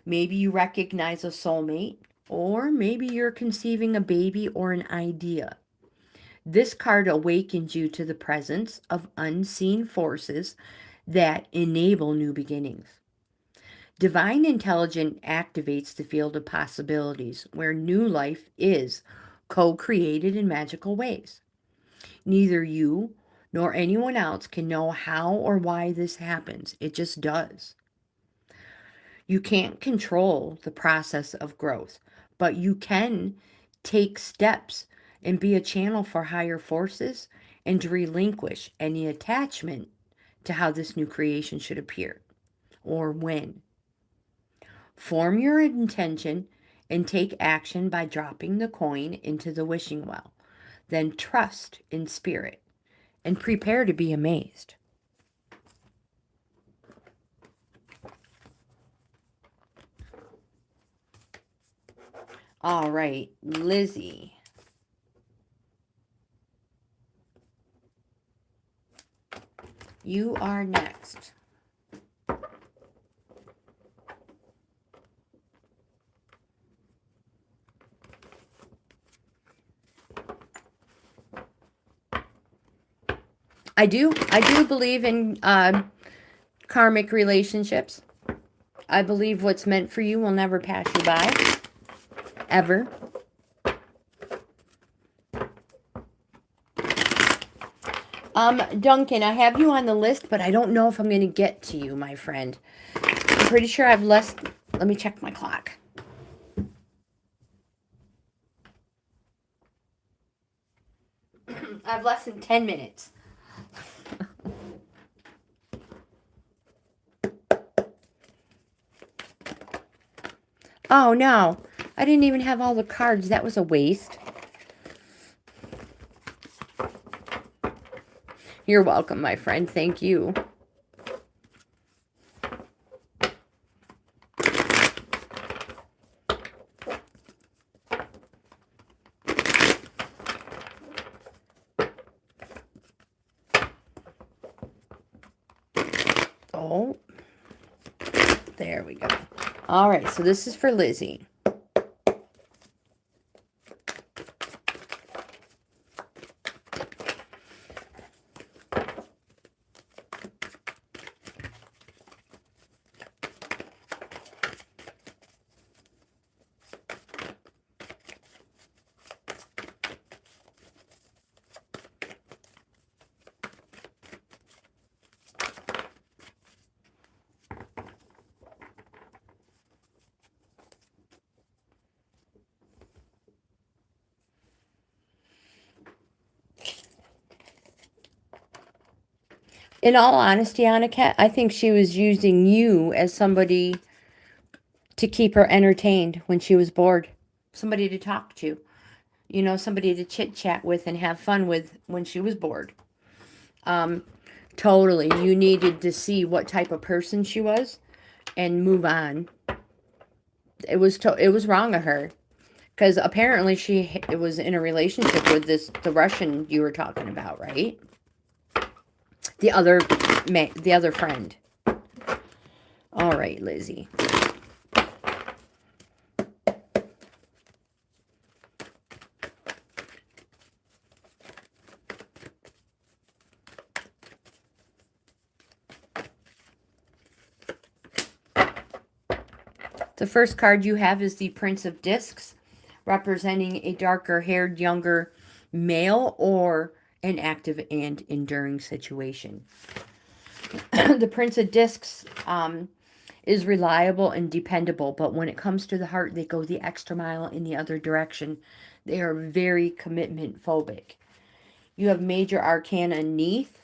Maybe you recognize a soulmate, or maybe you're conceiving a baby or an idea. This card awakens you to the presence of unseen forces that enable new beginnings. Divine intelligence activates the field of possibilities where new life is co-created in magical ways. Neither you nor anyone else can know how or why this happens. It just does. You can't control the process of growth, but you can take steps and be a channel for higher forces and to relinquish any attachment to how this new creation should appear or when. Form your intention and take action by dropping the coin into the wishing well. Then trust in spirit and prepare to be amazed. All right, Lizzie. You are next. I do believe in karmic relationships. I believe what's meant for you will never pass you by. Ever. Duncan, I have you on the list, but I don't know if I'm going to get to you, my friend. I'm pretty sure I've less... Let me check my clock. I have less than 10 minutes. Oh, no. I didn't even have all the cards. That was a waste. You're welcome, my friend. Thank you. Oh, there we go. All right, so this is for Lizzie. In all honesty, Annika, I think she was using you as somebody to keep her entertained when she was bored. Somebody to talk to. You know, somebody to chit-chat with and have fun with when she was bored. Totally. You needed to see what type of person she was and move on. It was wrong of her. Because apparently it was in a relationship with the Russian you were talking about, right? The other friend. All right, Lizzie. The first card you have is the Prince of Discs, representing a darker-haired, younger male or an active and enduring situation. The Prince of Discs is reliable and dependable, but when it comes to the heart, they go the extra mile in the other direction. They are very commitment phobic. You have Major Arcana Neath.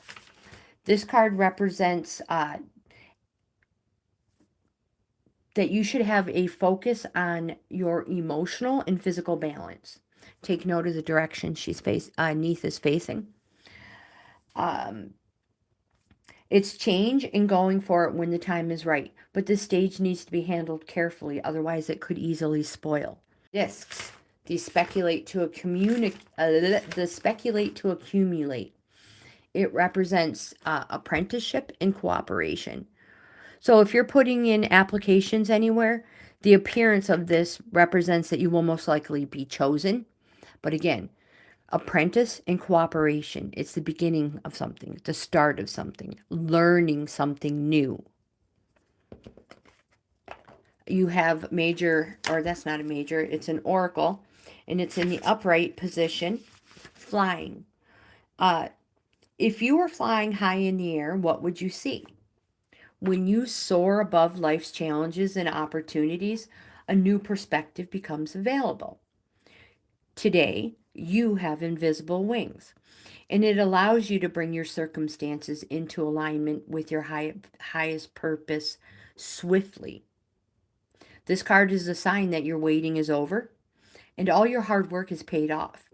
This card represents that you should have a focus on your emotional and physical balance. Take note of the direction Neath is facing. It's change and going for it when the time is right. But this stage needs to be handled carefully, otherwise it could easily spoil. Discs. They speculate to accumulate. It represents apprenticeship and cooperation. So if you're putting in applications anywhere, the appearance of this represents that you will most likely be chosen. But again, apprentice and cooperation. It's the beginning of something, the start of something, learning something new. You have major, or that's not a major, it's an oracle, and it's in the upright position, flying. If you were flying high in the air, what would you see? When you soar above life's challenges and opportunities, a new perspective becomes available. Today, you have invisible wings. And it allows you to bring your circumstances into alignment with your highest purpose swiftly. This card is a sign that your waiting is over and all your hard work is paid off.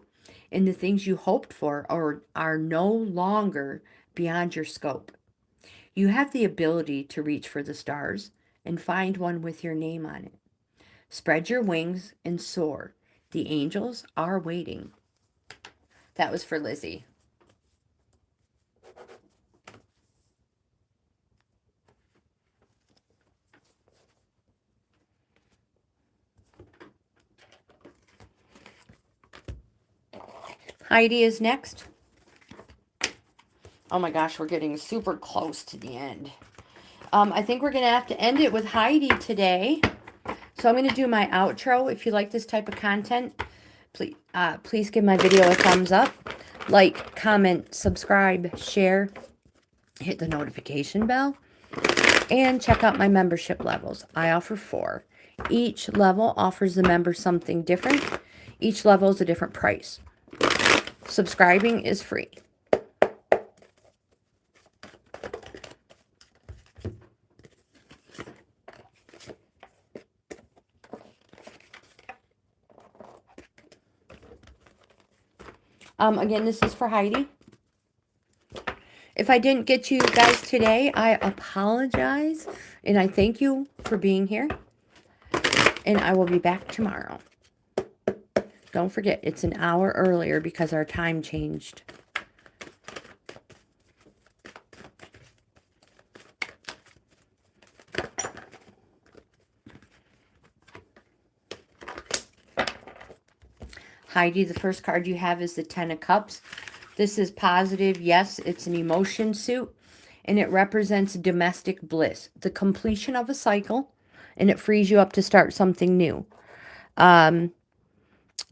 And the things you hoped for are no longer beyond your scope. You have the ability to reach for the stars and find one with your name on it. Spread your wings and soar. The angels are waiting. That was for Lizzie. Heidi is next. Oh my gosh, we're getting super close to the end. I think we're going to have to end it with Heidi today. So I'm going to do my outro. If you like this type of content, please give my video a thumbs up. Like, comment, subscribe, share, hit the notification bell, and check out my membership levels. I offer 4. Each level offers the member something different. Each level is a different price. Subscribing is free. Again, this is for Heidi. If I didn't get you guys today, I apologize. And I thank you for being here. And I will be back tomorrow. Don't forget, it's an hour earlier because our time changed. Heidi, the first card you have is the 10 of Cups. This is positive. Yes, it's an emotion suit. And it represents domestic bliss. The completion of a cycle. And it frees you up to start something new.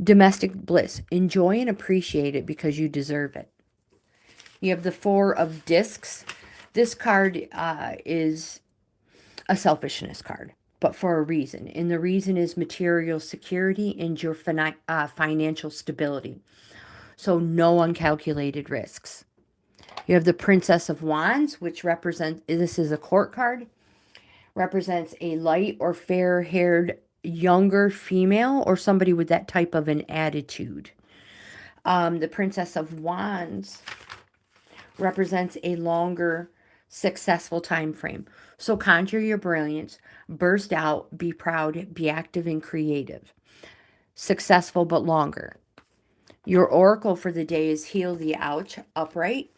Domestic bliss. Enjoy and appreciate it because you deserve it. You have the 4 of Discs. This card is a selfishness card, but for a reason. And the reason is material security and your financial stability. So no uncalculated risks. You have the Princess of Wands, which represents, this is a court card, represents a light or fair-haired younger female or somebody with that type of an attitude. The Princess of Wands represents a longer, successful time frame. So conjure your brilliance, burst out, be proud, be active and creative. Successful but longer. Your oracle for the day is Heal the Ouch, upright.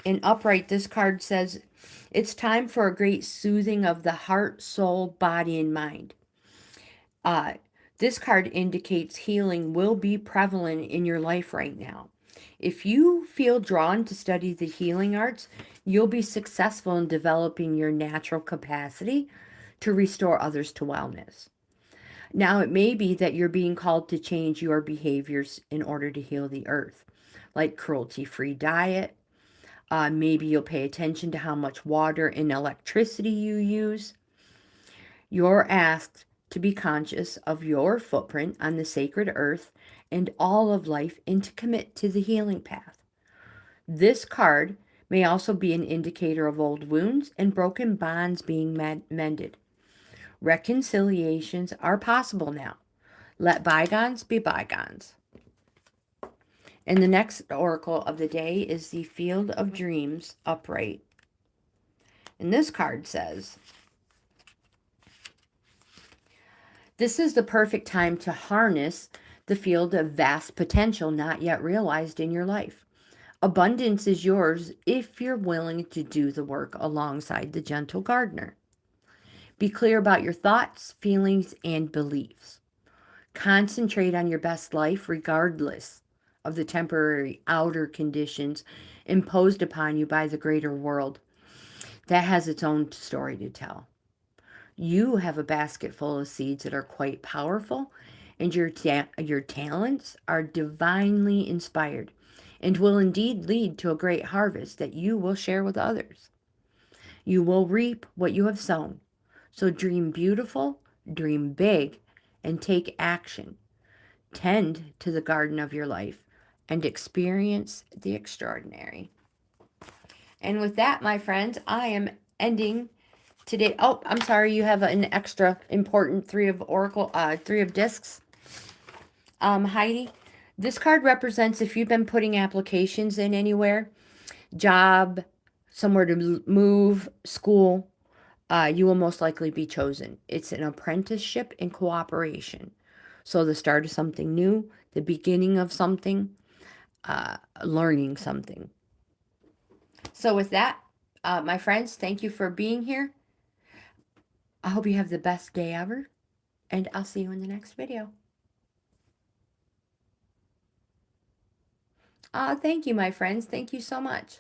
In upright, this card says, it's time for a great soothing of the heart, soul, body, and mind. This card indicates healing will be prevalent in your life right now. If you feel drawn to study the healing arts, you'll be successful in developing your natural capacity to restore others to wellness. Now, it may be that you're being called to change your behaviors in order to heal the earth, like cruelty-free diet. Maybe you'll pay attention to how much water and electricity you use. You're asked to be conscious of your footprint on the sacred earth and all of life and to commit to the healing path. This card may also be an indicator of old wounds and broken bonds being mended. Reconciliations are possible now. Let bygones be bygones. And the next oracle of the day is the Field of Dreams, upright. And this card says, this is the perfect time to harness the field of vast potential not yet realized in your life. Abundance is yours if you're willing to do the work alongside the gentle gardener. Be clear about your thoughts, feelings, and beliefs. Concentrate on your best life regardless of the temporary outer conditions imposed upon you by the greater world. That has its own story to tell. You have a basket full of seeds that are quite powerful, and your talents are divinely inspired and will indeed lead to a great harvest that you will share with others. You will reap what you have sown. So dream beautiful, dream big, and take action. Tend to the garden of your life and experience the extraordinary. And with that, my friends, I am ending today. Oh, I'm sorry, you have an extra important three of discs. Heidi, this card represents if you've been putting applications in anywhere, job, somewhere to move, school, you will most likely be chosen. It's an apprenticeship in cooperation. So the start of something new, the beginning of something, learning something. So with that, my friends, thank you for being here. I hope you have the best day ever, and I'll see you in the next video. Thank you, my friends. Thank you so much.